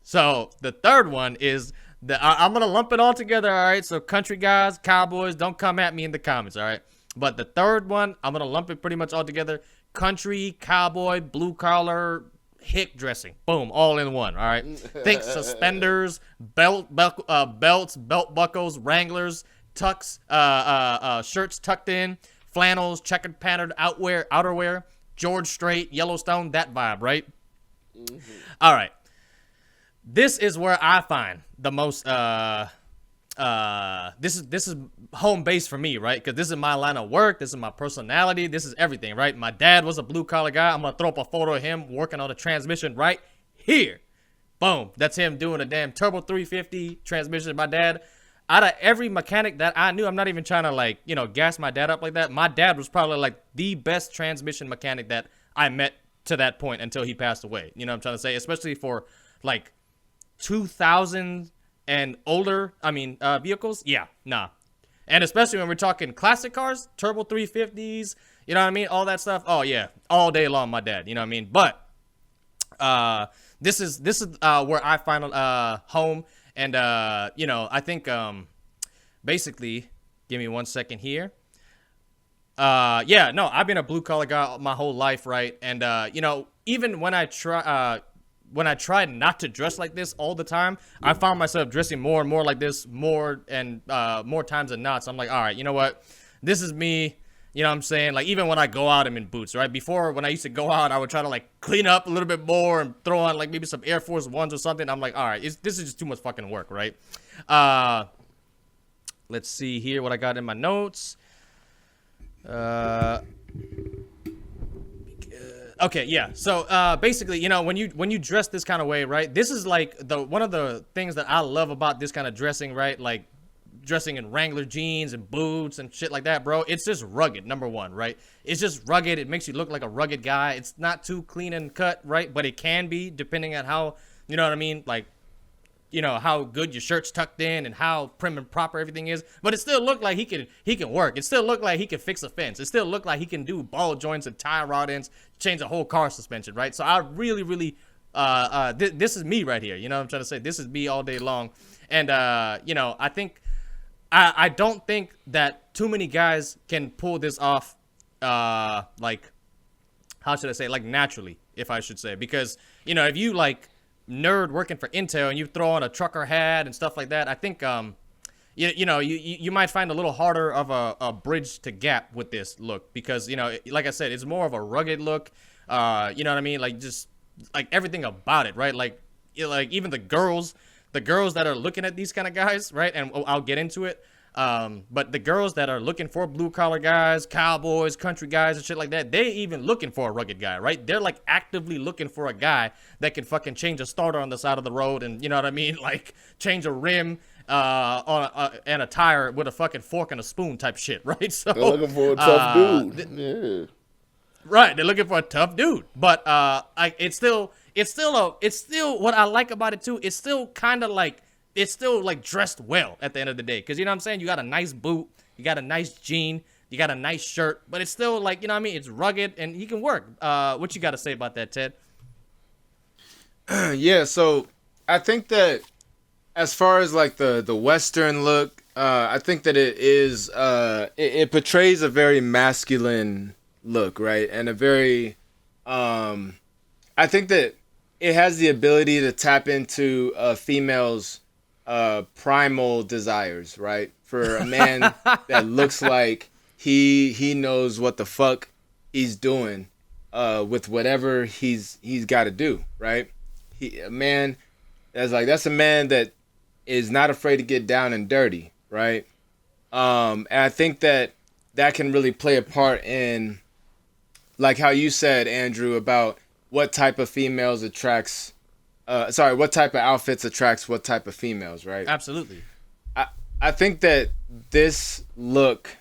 So the third one is I'm gonna lump it all together. All right. So country guys, cowboys, don't come at me in the comments. All right. But the third one, I'm gonna lump it pretty much all together. Country, cowboy, blue collar, hick dressing. Boom, all in one. All right. Think suspenders, belts, belt buckles, Wranglers, tucks, shirts tucked in, flannels, checkered patterned outerwear, George Strait, Yellowstone, that vibe, right? All right. This is where I find the most this is home base for me, right? Because this is my line of work, this is my personality, this is everything, right? My dad was a blue collar guy. I'm gonna throw up a photo of him working on a transmission right here. Boom, that's him doing a damn turbo 350 transmission. My dad, out of every mechanic that I knew, I'm not even trying to gas my dad up like that. My dad was probably like the best transmission mechanic that I met to that point until he passed away. You know what I'm trying to say? Especially for like 2000 and older, vehicles. Yeah, nah. And especially when we're talking classic cars, turbo 350s, you know what I mean? All that stuff. Oh yeah, all day long, my dad, you know what I mean? But this is where I find home. And, I think, basically, give me 1 second here. I've been a blue collar guy my whole life, right? And, even when I tried not to dress like this all the time, I found myself dressing more and more like this more times than not. So I'm like, all right, you know what? This is me. You know what I'm saying? Like, even when I go out, I'm in boots, right? Before, when I used to go out, I would try to, clean up a little bit more and throw on, maybe some Air Force Ones or something. I'm like, all right, this is just too much fucking work, right? Let's see here what I got in my notes. Okay, yeah. So, basically, when you dress this kind of way, right? This is, one of the things that I love about this kind of dressing, right? Like, dressing in Wrangler jeans and boots and shit like that, bro. It's just rugged, number one, right? It's just rugged. It makes you look like a rugged guy. It's not too clean and cut, right? But it can be, depending on how, you know what I mean? Like, how good your shirt's tucked in and how prim and proper everything is, but it still looked like he can work. It still looked like he can fix a fence. It still looked like he can do ball joints and tie rod ends, change a whole car suspension, right? So I really, really, this is me right here. You know what I'm trying to say? This is me all day long. And, I think, I don't think that too many guys can pull this off, like, how should I say, like naturally, if I should say, because, if you like nerd working for Intel and you throw on a trucker hat and stuff like that, I think, you might find a little harder of a bridge to gap with this look because, like I said, it's more of a rugged look. You know what I mean? Like just like everything about it, right? Like even the girls that are looking at these kind of guys, right? And I'll get into it. But the girls that are looking for blue collar guys, cowboys, country guys and shit like that, they even looking for a rugged guy, right? They're like actively looking for a guy that can fucking change a starter on the side of the road and, you know what I mean? Like change a rim, and a tire with a fucking fork and a spoon type shit, right? So
they're looking for a tough dude. Yeah.
Right, they're looking for a tough dude. But it's still what I like about it too. It's still kind of like dressed well at the end of the day. Because you know what I'm saying? You got a nice boot, you got a nice jean, you got a nice shirt, but it's still like, you know what I mean? It's rugged and he can work. What you got to say about that, Ted?
Yeah, so I think that as far as like the Western look, I think that it is it portrays a very masculine look, right? And a very I think that it has the ability to tap into a female's primal desires, right? For a man that looks like he knows what the fuck he's doing with whatever he's got to do, right? That's a man that is not afraid to get down and dirty, right? And I think that can really play a part in, like how you said, Andrew, about what type of females attracts, what type of outfits attracts what type of females, right?
Absolutely.
I think that this look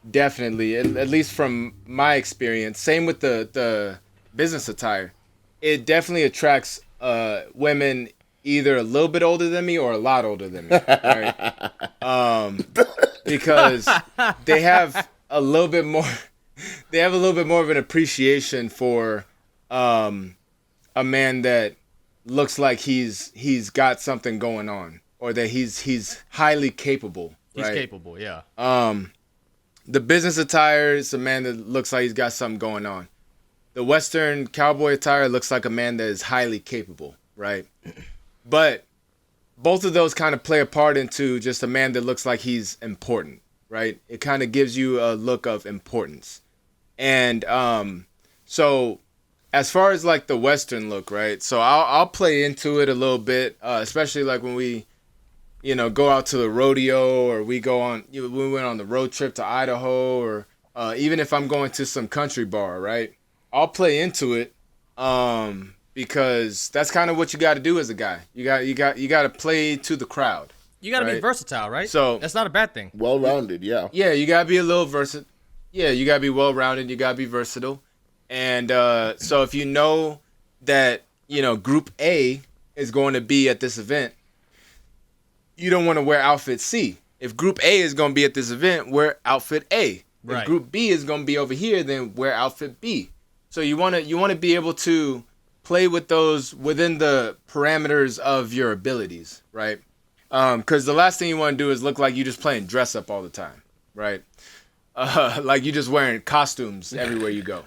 definitely, at least from my experience, same with the business attire, it definitely attracts women either a little bit older than me or a lot older than me, right? Because they have a little bit more of an appreciation for a man that looks like he's got something going on, or that he's highly capable. Right?
He's capable, yeah.
The business attire is a man that looks like he's got something going on. The Western cowboy attire looks like a man that is highly capable, right? But both of those kind of play a part into just a man that looks like he's important, right? It kind of gives you a look of importance. And so as far as like the Western look, right? So I'll play into it a little bit, especially like when we, go out to the rodeo, or we went on the road trip to Idaho, or even if I'm going to some country bar, right? I'll play into it because that's kind of what you got to do as a guy. You got to play to the crowd.
You got to be versatile, right?
So
that's not a bad thing.
Well-rounded, yeah.
Yeah, you got to be a little versatile. Yeah, you got to be well-rounded. You got to be versatile. And so if you know that, Group A is going to be at this event, you don't want to wear outfit C. If Group A is going to be at this event, wear outfit A.
Right.
If Group B is going to be over here, then wear outfit B. So you want to be able to play with those within the parameters of your abilities, right? Because the last thing you want to do is look like you just playing dress up all the time, right? Like you just wearing costumes everywhere you go.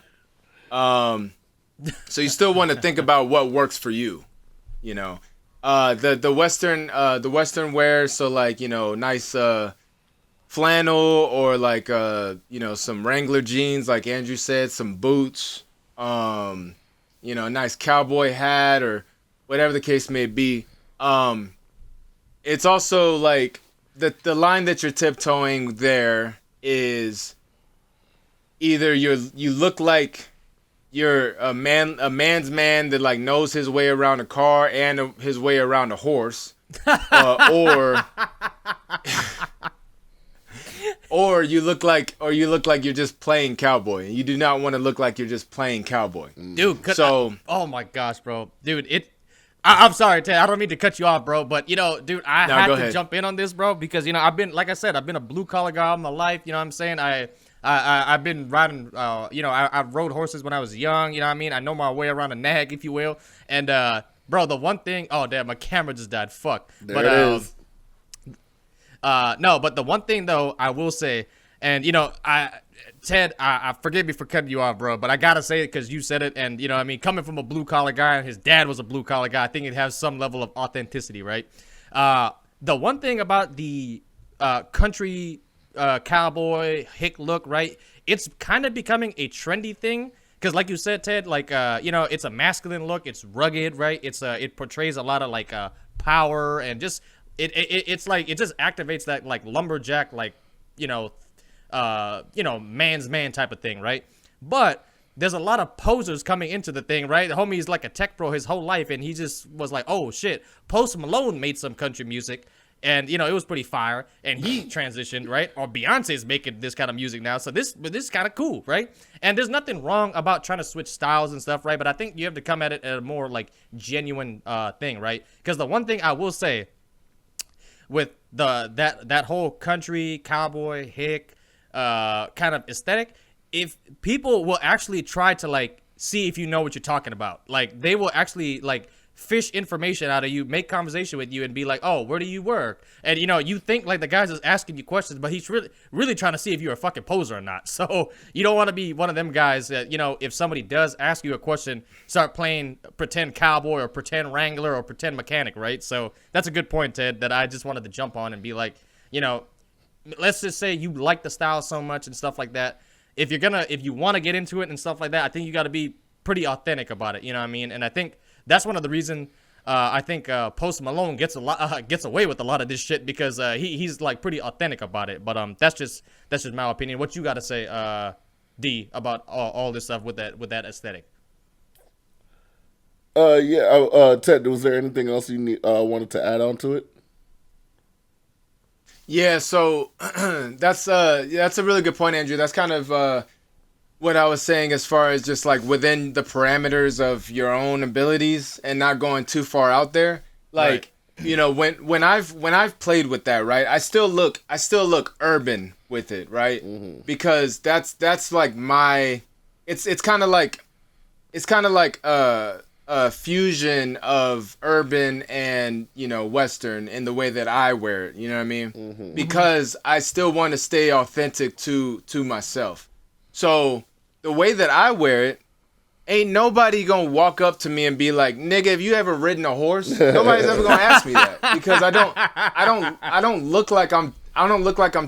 So you still want to think about what works for you, the Western wear. So like, nice, flannel, or like, some Wrangler jeans, like Andrew said, some boots, a nice cowboy hat, or whatever the case may be. It's also like the line that you're tiptoeing there is either you look like you're a man's man that like knows his way around a car and his way around a horse, or you look like you're just playing cowboy. You do not want to look like you're just playing cowboy,
dude. Oh my gosh, bro, dude, I'm sorry, Ted. I don't mean to cut you off, bro. But dude, I had to
ahead.
jump in on this, bro, because I've been, like I said, I've been a blue collar guy all my life. You know what I'm saying? I've been riding. I rode horses when I was young. You know what I mean? I know my way around a nag, if you will. And bro, the one thing. Oh damn, my camera just died. Fuck.
There it is.
No, but the one thing though, I will say, and Ted, I forgive me for cutting you off, bro, but I gotta say it because you said it, and I mean, coming from a blue collar guy, and his dad was a blue collar guy, I think it has some level of authenticity, right? The one thing about the country cowboy hick look, right? It's kind of becoming a trendy thing because, like you said, Ted, like it's a masculine look, it's rugged, right? It portrays a lot of like power and just it's like it just activates that like lumberjack like man's man type of thing, right? But there's a lot of posers coming into the thing, right? The homie's like a tech pro his whole life, and he just was like, oh shit, Post Malone made some country music, and it was pretty fire, and he transitioned, right? Or Beyonce's making this kind of music now, so this is kind of cool, right? And there's nothing wrong about trying to switch styles and stuff, right? But I think you have to come at it at a more like genuine thing, right? Because the one thing I will say with that whole country cowboy hick kind of aesthetic, if people will actually try to like see if you know what you're talking about, like they will actually like fish information out of you, make conversation with you, and be like, oh, where do you work? And you think like the guy's just asking you questions, but he's really trying to see if you're a fucking poser or not. So you don't want to be one of them guys that if somebody does ask you a question, start playing pretend cowboy or pretend wrangler or pretend mechanic, right? So that's a good point, Ted, that I just wanted to jump on and be like, let's just say you like the style so much and stuff like that. If you want to get into it and stuff like that, I think you got to be pretty authentic about it. You know what I mean? And I think that's one of the reasons I think Post Malone gets away with a lot of this shit because he's like pretty authentic about it. But that's just my opinion. What you got to say, D, about all this stuff with that aesthetic?
Ted, was there anything else you wanted to add on to it?
Yeah, so that's a really good point, Andrew. That's kind of what I was saying as far as just like within the parameters of your own abilities and not going too far out there. Like, right. when I've played with that, right? I still look urban with it, right? Mm-hmm. Because that's like it's kind of like a fusion of urban and Western in the way that I wear it. You know what I mean? Mm-hmm. Because I still want to stay authentic to myself. So the way that I wear it, ain't nobody gonna walk up to me and be like, "Nigga, have you ever ridden a horse?" Nobody's ever gonna ask me that because I don't look like I'm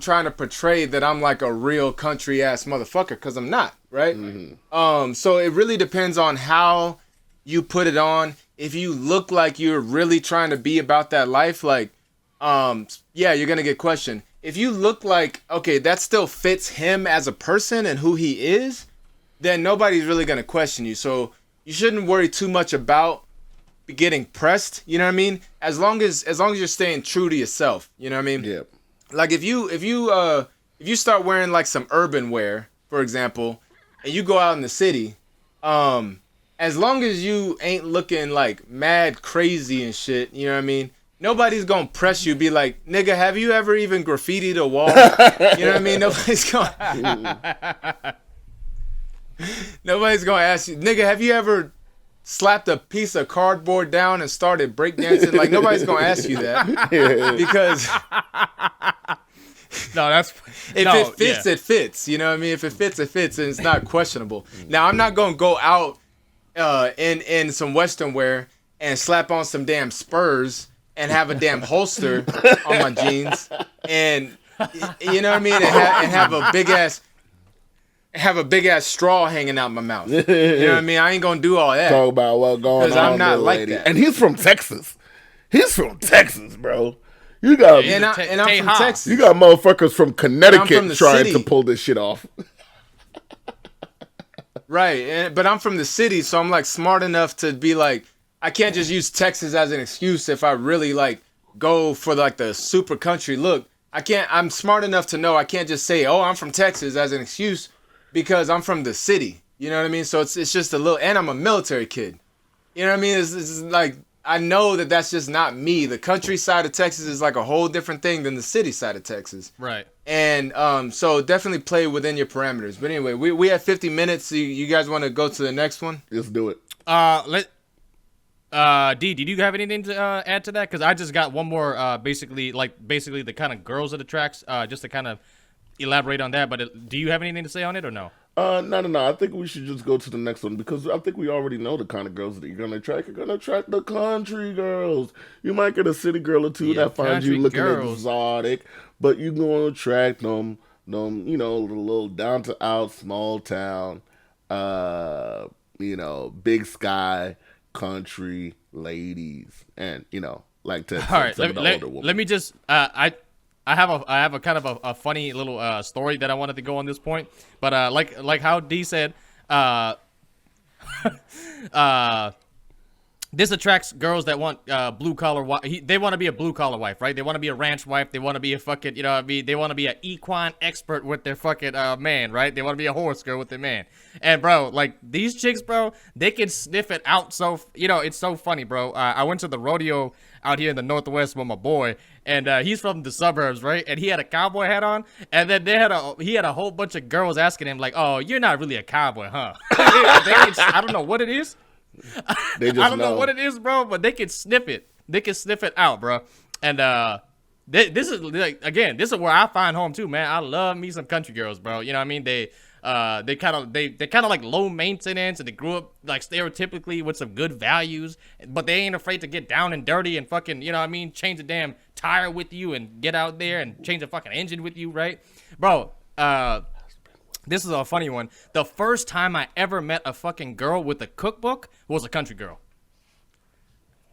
trying to portray that I'm like a real country ass motherfucker because I'm not, right? Mm-hmm. So it really depends on how you put it on. If you look like you're really trying to be about that life, like, you're gonna get questioned. If you look like, okay, that still fits him as a person and who he is, then nobody's really gonna question you. So you shouldn't worry too much about getting pressed. You know what I mean? As long as you're staying true to yourself. You know what I mean?
Yeah.
Like if you start wearing like some urban wear, for example, and you go out in the city, as long as you ain't looking like mad crazy and shit, you know what I mean? Nobody's gonna press you, be like, nigga, have you ever even graffitied a wall? You know what I mean? Nobody's gonna ask you, nigga, have you ever slapped a piece of cardboard down and started breakdancing? Like, nobody's gonna ask you that. Because
no, that's
if it fits, it fits. You know what I mean? If it fits, it fits, and it's not questionable. Now, I'm not gonna go out in some Western wear and slap on some damn Spurs and have a damn holster on my jeans, and you know what I mean, and have a big ass straw hanging out my mouth. You know what I mean? I ain't gonna do all that.
Talk about what going on.
Because I'm not like that.
And he's from Texas. Bro. You got
and I'm from Texas.
You got motherfuckers from Connecticut
from
trying
city.
to pull this shit off.
Right, but I'm from the city, so I'm like smart enough to be like, I can't just use Texas as an excuse if I really like go for like the super country look. I'm smart enough to know I can't just say, oh, I'm from Texas as an excuse because I'm from the city. You know what I mean? So it's just a little, and I'm a military kid. You know what I mean? It's like I know that that's just not me. The countryside of Texas is like a whole different thing than the city side of Texas.
Right.
And so definitely play within your parameters. But anyway, we have 50 minutes. So you guys want to go to the next one?
Let's do it.
D, did you have anything to add to that? Because I just got one more, basically the kind of girls of the tracks, just to kind of elaborate on that. But do you have anything to say on it or no?
No. I think we should just go to the next one because I think we already know the kind of girls that you're gonna attract. You're gonna attract the country girls. You might get a city girl or two that finds you looking exotic, but you're gonna attract them, you know, the little down to out small town, you know, big sky country ladies, and you know, like to
all right. Let me just I have a kind of a funny little story that I wanted to go on this point, but like how D said, this attracts girls that want blue collar. They want to be a blue collar wife, right? They want to be a ranch wife. They want to be a fucking, you know what I mean? They want to be an equine expert with their fucking man, right? They want to be a horse girl with their man. And bro, like these chicks, bro, they can sniff it out. So you know, it's so funny, bro. I went to the rodeo out here in the Northwest with my boy, and he's from the suburbs, right? And he had a cowboy hat on, and then he had a whole bunch of girls asking him like, "Oh, you're not really a cowboy, huh?" I don't know what it is. I don't know what it is, bro, but they can sniff it. They can sniff it out, bro. And this is like, again, this is where I find home too, man. I love me some country girls, bro. You know what I mean? They kind of like low maintenance, and they grew up like stereotypically with some good values, but they ain't afraid to get down and dirty and fucking, you know what I mean, change the damn tire with you and get out there and change the fucking engine with you, right? Bro, this is a funny one. The first time I ever met a fucking girl with a cookbook was a country girl.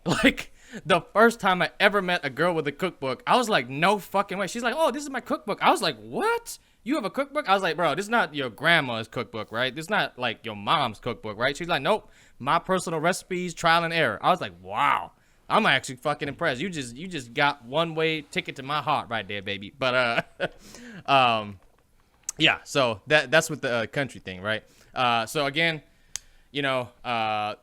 Like, the first time I ever met a girl with a cookbook, I was like, no fucking way. She's like, oh, this is my cookbook. I was like, what? You have a cookbook? I was like, bro, this is not your grandma's cookbook, right? This is not like your mom's cookbook, right? She's like, nope, my personal recipes, trial and error. I was like, wow, I'm actually fucking impressed. You just got one way ticket to my heart right there, baby. But yeah, so that's with the country thing, right? So again, you know, I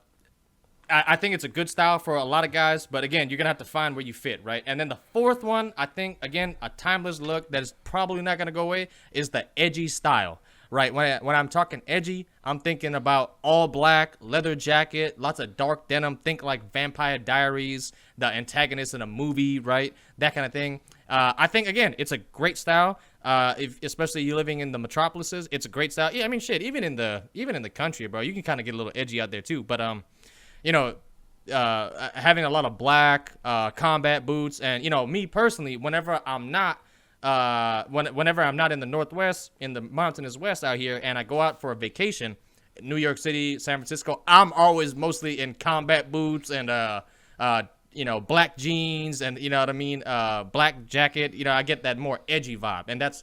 think it's a good style for a lot of guys, but again, you're gonna have to find where you fit, right? And then the fourth one, I think, again, a timeless look that is probably not gonna go away is the edgy style, right? When I'm talking edgy, I'm thinking about all black, leather jacket, lots of dark denim. Think like Vampire Diaries, the antagonist in a movie, right? That kind of thing. I think, again, it's a great style. Especially you living in the metropolises, it's a great style. Yeah, I mean, shit, even in the country, bro, you can kind of get a little edgy out there too. But you know, having a lot of black combat boots, and you know, me personally, whenever I'm not in the Northwest, in the mountainous West out here, and I go out for a vacation, New York City, San Francisco, I'm always mostly in combat boots and you know, black jeans, and you know what I mean, black jacket. You know, I get that more edgy vibe, and that's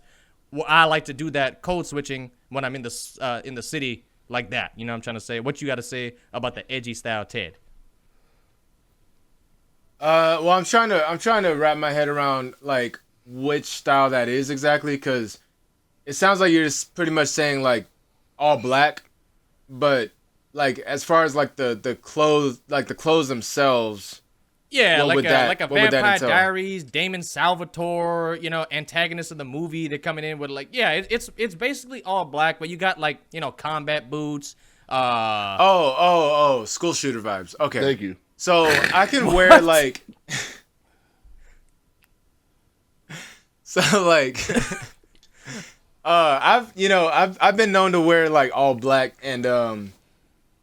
what I like to do, that code switching when I'm in the city like that. You know what I'm trying to say? What you got to say about the edgy style, Ted?
Well, I'm trying to wrap my head around like which style that is exactly, because it sounds like you're just pretty much saying like all black, but like as far as like the clothes themselves.
Yeah, like a Vampire Diaries, Damon Salvatore, you know, antagonist of the movie. They're coming in with like, yeah, it's basically all black, but you got like, you know, combat boots.
School shooter vibes. Okay,
thank you.
So I can wear like, so like, I've been known to wear like all black, and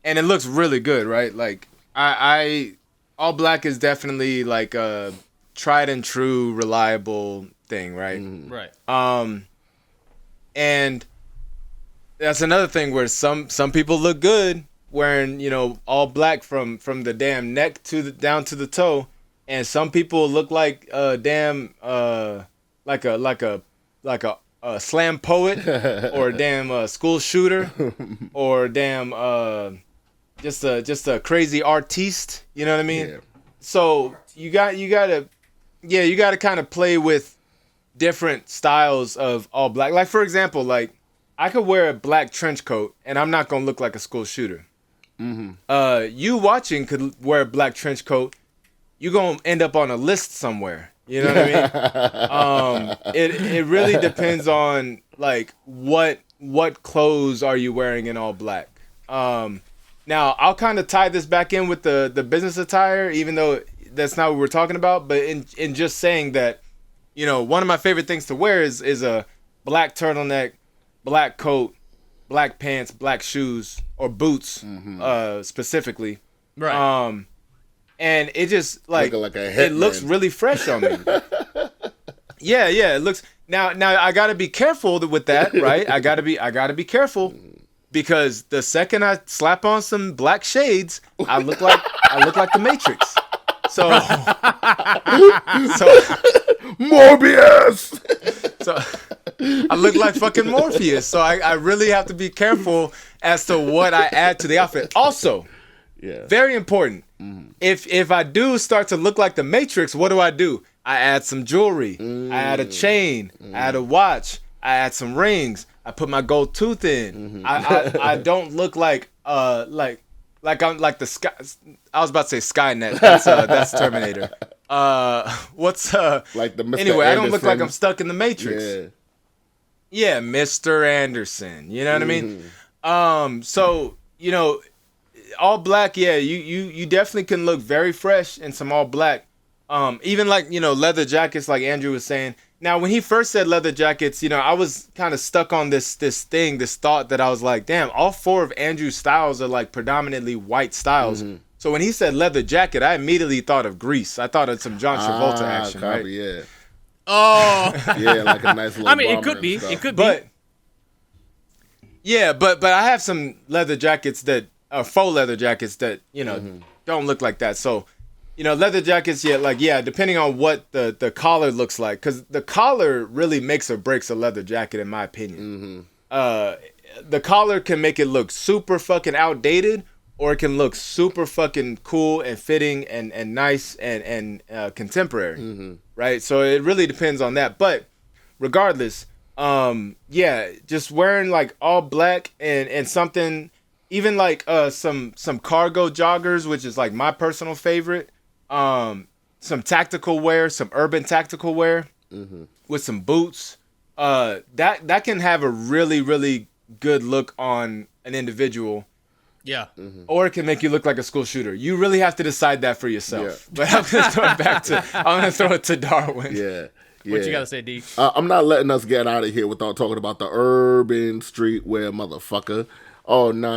it looks really good, right? Like I all black is definitely like a tried and true, reliable thing, right?
Right.
And that's another thing where some people look good wearing, you know, all black from the damn neck down to the toe, and some people look like like a slam poet or a damn school shooter or damn just a crazy artiste, you know what I mean? Yeah. So you gotta kind of play with different styles of all black. Like for example, like I could wear a black trench coat and I'm not gonna look like a school shooter. Mm-hmm. You watching could wear a black trench coat you're gonna end up on a list somewhere. You know what I mean? It really depends on like what clothes are you wearing in all black. Now I'll kind of tie this back in with the business attire, even though that's not what we're talking about. But in just saying that, you know, one of my favorite things to wear is a black turtleneck, black coat, black pants, black shoes or boots, specifically.
Right.
And it just like
a
it looks really fresh on me. Yeah, it looks now I gotta be careful with that, right? I gotta be careful because the second I slap on some black shades, I look like the Matrix. So
Morbius.
So I look like fucking Morpheus. So I really have to be careful as to what I add to the outfit. Also, very important. If I do start to look like the Matrix, what do? I add some jewelry. I add a chain. I add a watch. I add some rings. I put my gold tooth in. I don't look like I'm like the sky. I was about to say Skynet. That's Terminator. What's
like the Mr.
Anyway,
Anderson.
I don't look like I'm stuck in the Matrix. Yeah, Mr. Anderson. You know what I mean? So, you know, all black, yeah, you definitely can look very fresh in some all black. Even like, you know, leather jackets like Andrew was saying. Now, when he first said leather jackets, you know, I was kind of stuck on this thought that I was like, damn, all four of Andrew's styles are like predominantly white styles. So when he said leather jacket, I immediately thought of Grease. I thought of some John Travolta action, right?
Yeah.
Oh.
Yeah, like a nice little
I mean, it
bomber
could
and
be.
stuff.
It could
But
be.
yeah, but I have some leather jackets that faux leather jackets that, you know, don't look like that. So, you know, leather jackets, depending on what the collar looks like, because the collar really makes or breaks a leather jacket, in my opinion. The collar can make it look super fucking outdated, or it can look super fucking cool and fitting and nice and contemporary, right? So it really depends on that. But regardless, just wearing like all black and something, even like some cargo joggers, which is like my personal favorite. Some tactical wear, some urban tactical wear, with some boots. That can have a really, really good look on an individual.
Yeah.
Or it can make you look like a school shooter. You really have to decide that for yourself. But I'm gonna throw it to Darwin.
Yeah.
What you gotta say, D?
I'm not letting us get out of here without talking about the urban streetwear, motherfucker. Oh, no.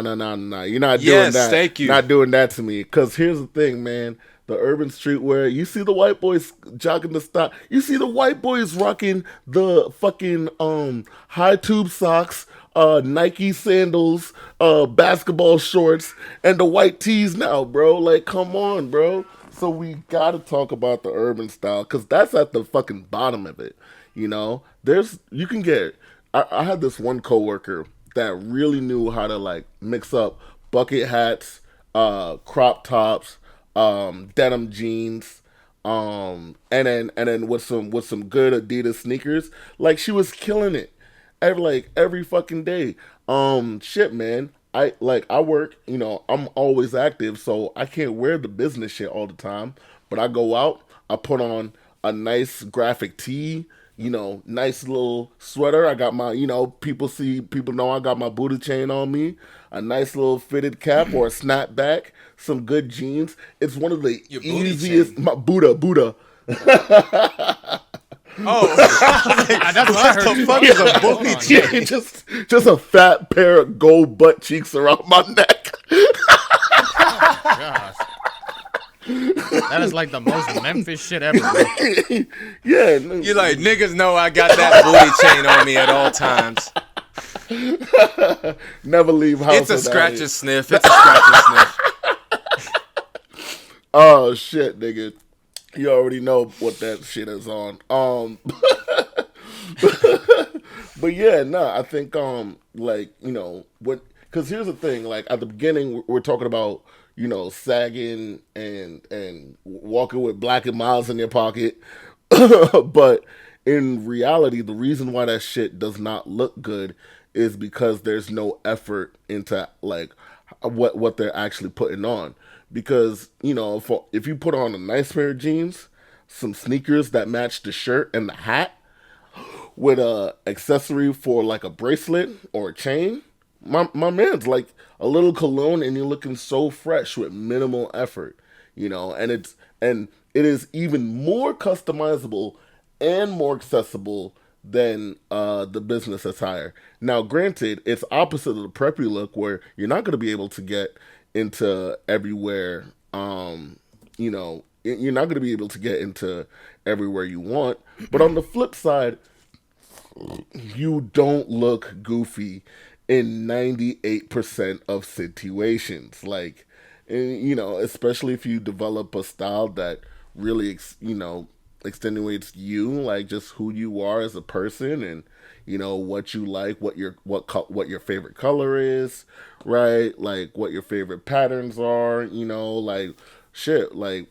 You're not doing that.
Thank you.
Not doing that to me. Because here's the thing, man. The urban streetwear, you see the white boys jogging the stock. You see the white boys rocking the fucking high tube socks, Nike sandals, basketball shorts, and the white tees now, bro. Like, come on, bro. So we gotta talk about the urban style, because that's at the fucking bottom of it. You know, you can get. I had this one coworker that really knew how to like mix up bucket hats, crop tops, denim jeans, and then with some good Adidas sneakers. Like, she was killing it every fucking day. Shit, man. I work, you know, I'm always active, so I can't wear the business shit all the time. But I go out, I put on a nice graphic tee, you know, nice little sweater. I got my, you know, people know I got my Buddha chain on me, a nice little fitted cap or a snapback, some good jeans. It's one of the easiest, my Buddha.
Oh,
That's what I heard.
the fuck is a booty chain?
just a fat pair of gold butt cheeks around my neck.
Gosh. That is like the most Memphis shit ever. Bro.
Yeah.
You like, niggas know I got that booty chain on me at all times.
Never leave house.
It's a scratch and sniff. It's a scratch and sniff.
Oh shit, nigga. You already know what that shit is on. But yeah, I think like, you know, because here's the thing, like at the beginning we're talking about, you know, sagging and walking with Black and Miles in your pocket. But in reality, the reason why that shit does not look good is because there's no effort into like what they're actually putting on. because if you put on a nice pair of jeans, some sneakers that match the shirt and the hat, with a accessory for like a bracelet or a chain, my man's like a little cologne, and you're looking so fresh with minimal effort, and it is even more customizable and more accessible than the business attire. Now, granted, it's opposite of the preppy look, where you're not going to be able to get into everywhere. You're not going to be able to get into everywhere you want. But on the flip side, you don't look goofy in 98% of situations. Like, especially if you develop a style that really, extenuates you, like just who you are as a person, and what you like, what your favorite color is, right? Like what your favorite patterns are, like shit. Like,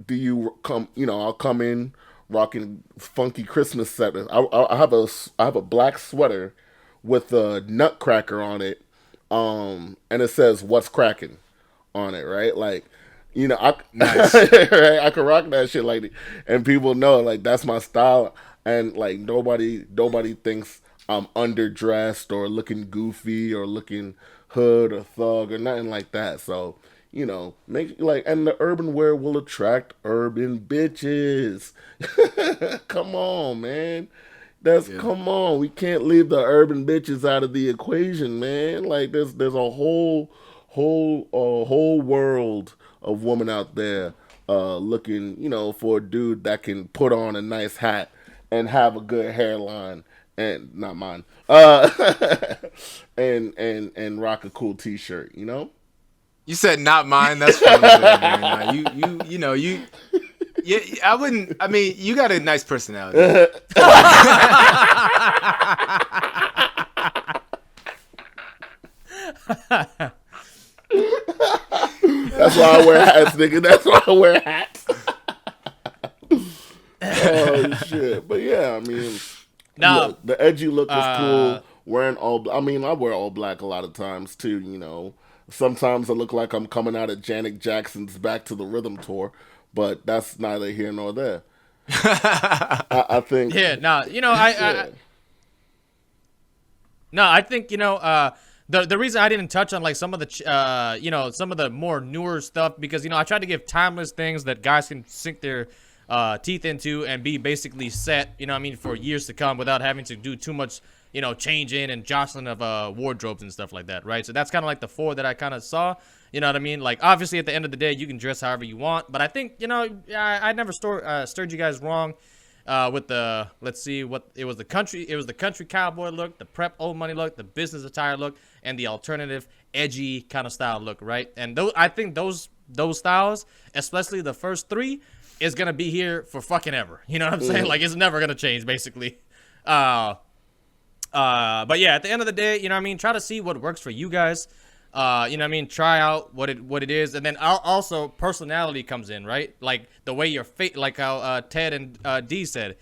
do you come? I'll come in rocking funky Christmas set. I have a black sweater with a nutcracker on it, and it says "What's cracking" on it, right? Like, nice. Right? I can rock that shit like, and people know like that's my style, and like nobody thinks I'm underdressed or looking goofy or looking hood or thug or nothing like that. So, make like, and the urban wear will attract urban bitches. Come on, man. Come on. We can't leave the urban bitches out of the equation, man. Like there's a whole world of women out there looking, for a dude that can put on a nice hat and have a good hairline, and not mine. And rock a cool t-shirt,
You said not mine. That's funny. Man. Yeah, I wouldn't. I mean, you got a nice personality.
That's why I wear hats, nigga. That's why I wear hats. Oh shit! But yeah, I mean,
now
the edgy look is cool. Wearing I wear all black a lot of times too. Sometimes I look like I'm coming out of Janet Jackson's Back to the Rhythm tour, but that's neither here nor there. I think.
Yeah. No. I think the reason I didn't touch on like some of the some of the more newer stuff, because I tried to give timeless things that guys can sink their teeth into and be basically set, for years to come without having to do too much, changing and jostling of wardrobes and stuff like that, right? So that's kind of like the 4 that I kind of saw. You know what I mean? Like, obviously, at the end of the day, you can dress however you want, but I think, I never stirred you guys wrong with the, let's see, what it was the country cowboy look, the prep old money look, the business attire look, and the alternative edgy kind of style look, right? And I think those styles, especially the first 3, is gonna be here for fucking ever. You know what I'm saying? Like, it's never gonna change, basically. But yeah, at the end of the day, try to see what works for you guys. Try out what it is, and then also personality comes in, right? Like the way your face, like how Ted and D said,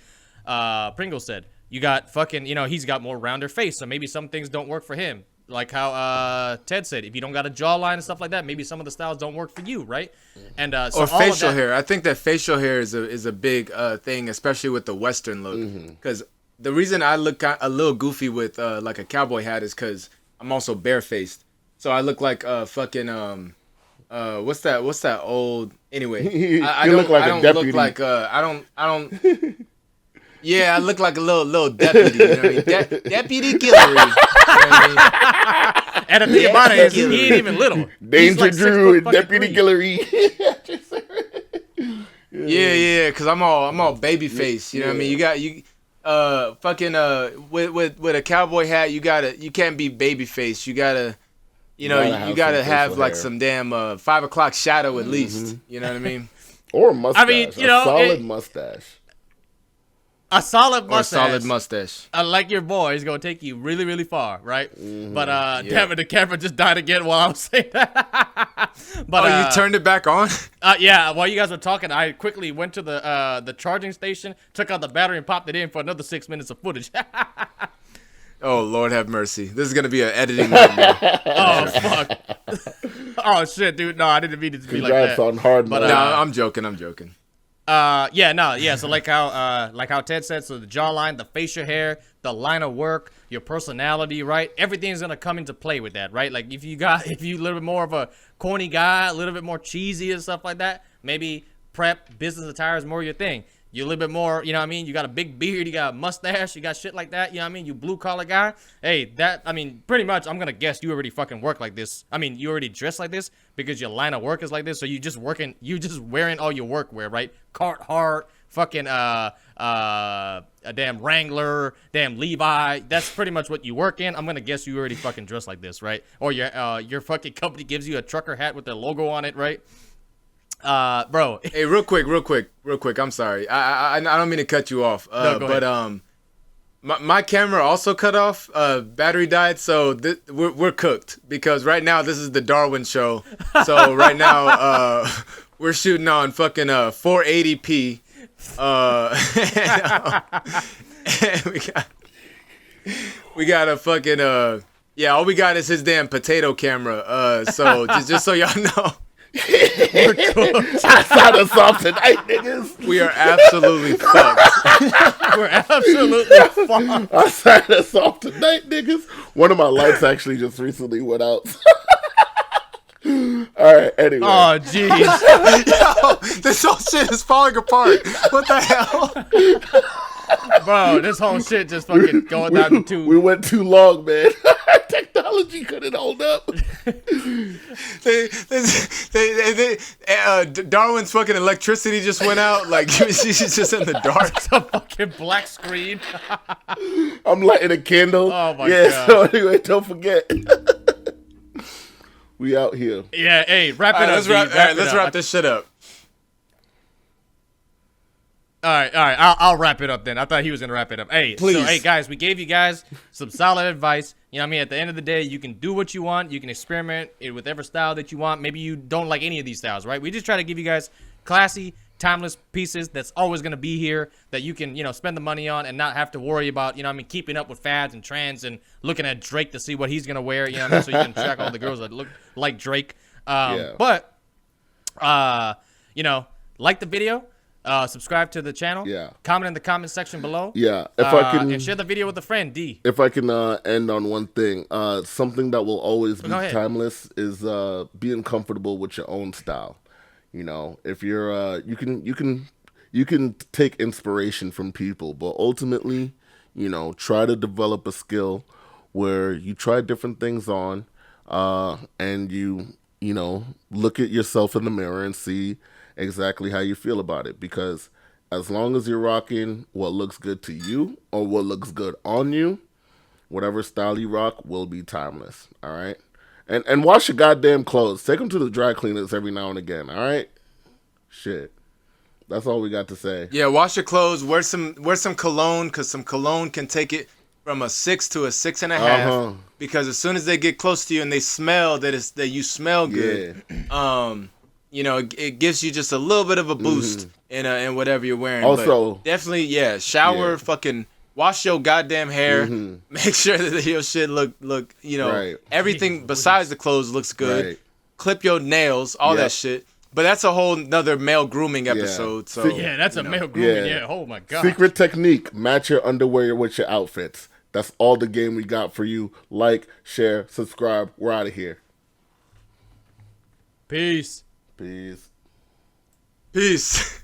Pringle said, you got fucking, he's got more rounder face, so maybe some things don't work for him. Like how Ted said, if you don't got a jawline and stuff like that, maybe some of the styles don't work for you, right? And
or facial hair. I think that facial hair is a big thing, especially with the Western look. Because the reason I look a little goofy with like a cowboy hat is because I'm also barefaced. So I look like fucking what's that old, anyway. I don't look like a deputy. Yeah, I look like a little deputy. You know what I mean? Deputy Guillory. You know what I mean?
And the thing about it is, he ain't even little.
Danger Drew and Deputy Guillory.
Yeah, because I'm all baby face. You know what I mean? You fucking with a cowboy hat, you can't be baby face. You gotta have like some damn 5 o'clock shadow at least. You know what I mean?
Or a mustache.
I mean,
solid mustache.
A solid mustache.
Or a solid mustache.
Like your boy is going to take you really, really far, right? But damn it, the camera just died again while I was saying that. But
you turned it back on?
Yeah, while you guys were talking, I quickly went to the charging station, took out the battery and popped it in for another 6 minutes of footage.
Oh, Lord have mercy. This is going to be an editing nightmare.
Oh, fuck. Oh, shit, dude. No, I didn't mean it to be like that.
Congrats on hard
But,
mode.
No, I'm joking.
So like how Ted said, so the jawline, the facial hair, the line of work, your personality, right? Everything's gonna come into play with that, right? Like if you a little bit more of a corny guy, a little bit more cheesy and stuff like that, maybe prep, business attire is more your thing. You're a little bit more, you know what I mean? You got a big beard, you got a mustache, you got shit like that, you know what I mean? You blue collar guy. Hey, pretty much, I'm gonna guess you already fucking work like this. I mean, you already dress like this because your line of work is like this. So you just wearing all your workwear, right? Carhartt, fucking a damn Wrangler, damn Levi. That's pretty much what you work in. I'm gonna guess you already fucking dress like this, right? Or your fucking company gives you a trucker hat with their logo on it, right? Bro.
Hey, real quick. I'm sorry. I don't mean to cut you off.
No, go ahead.
My camera also cut off. Battery died, so we're cooked because right now this is the Darwin show. So right now we're shooting on fucking 480p. We got a fucking all we got is his damn potato camera. So just so y'all know.
I signed us off tonight, niggas.
We are absolutely fucked.
We're absolutely fucked.
I signed us off tonight, niggas. One of my lights actually just recently went out. All right, anyway.
Oh, jeez.
Yo, this whole shit is falling apart. What the hell?
Bro, this whole shit just fucking going down the tube.
We went too long, man. Technology couldn't hold up.
Darwin's fucking electricity just went out. Like, she's just in the dark.
It's a fucking black screen.
I'm lighting a candle.
Oh, my
God. So anyway, don't forget. We out here.
Yeah, hey, wrap it up.
Let's wrap this shit up.
All right. I'll wrap it up then. I thought he was gonna wrap it up. Hey,
please.
So, hey, guys, we gave you guys some solid advice. You know what I mean? At the end of the day, you can do what you want. You can experiment with whatever style that you want. Maybe you don't like any of these styles, right? We just try to give you guys classy, timeless pieces that's always gonna be here that you can, spend the money on and not have to worry about, keeping up with fads and trends and looking at Drake to see what he's gonna wear. You know what I mean? So you can track all the girls that look like Drake. But like the video. Subscribe to the channel.
Yeah.
Comment in the comment section below.
Yeah. If I can,
and share the video with a friend. D.
If I can end on one thing, something that will always be timeless is being comfortable with your own style. If you're you can take inspiration from people, but ultimately, try to develop a skill where you try different things on, and you look at yourself in the mirror and see exactly how you feel about it, because as long as you're rocking what looks good to you or what looks good on you, whatever style you rock will be timeless. All right, and wash your goddamn clothes. Take them to the dry cleaners every now and again. All right, shit. That's all we got to say.
Yeah, wash your clothes. Wear some cologne, because some cologne can take it from a 6 to a 6.5. Because as soon as they get close to you and they smell that you smell good, it gives you just a little bit of a boost in whatever you're wearing.
Also,
but definitely, shower, fucking wash your goddamn hair. Make sure that your shit look, everything besides the clothes looks good. Right. Clip your nails, all that shit. But that's a whole nother male grooming episode. So
that's a male grooming. Yeah. Oh my god.
Secret technique: match your underwear with your outfits. That's all the game we got for you. Like, share, subscribe. We're out of here.
Peace.
Peace.
Peace.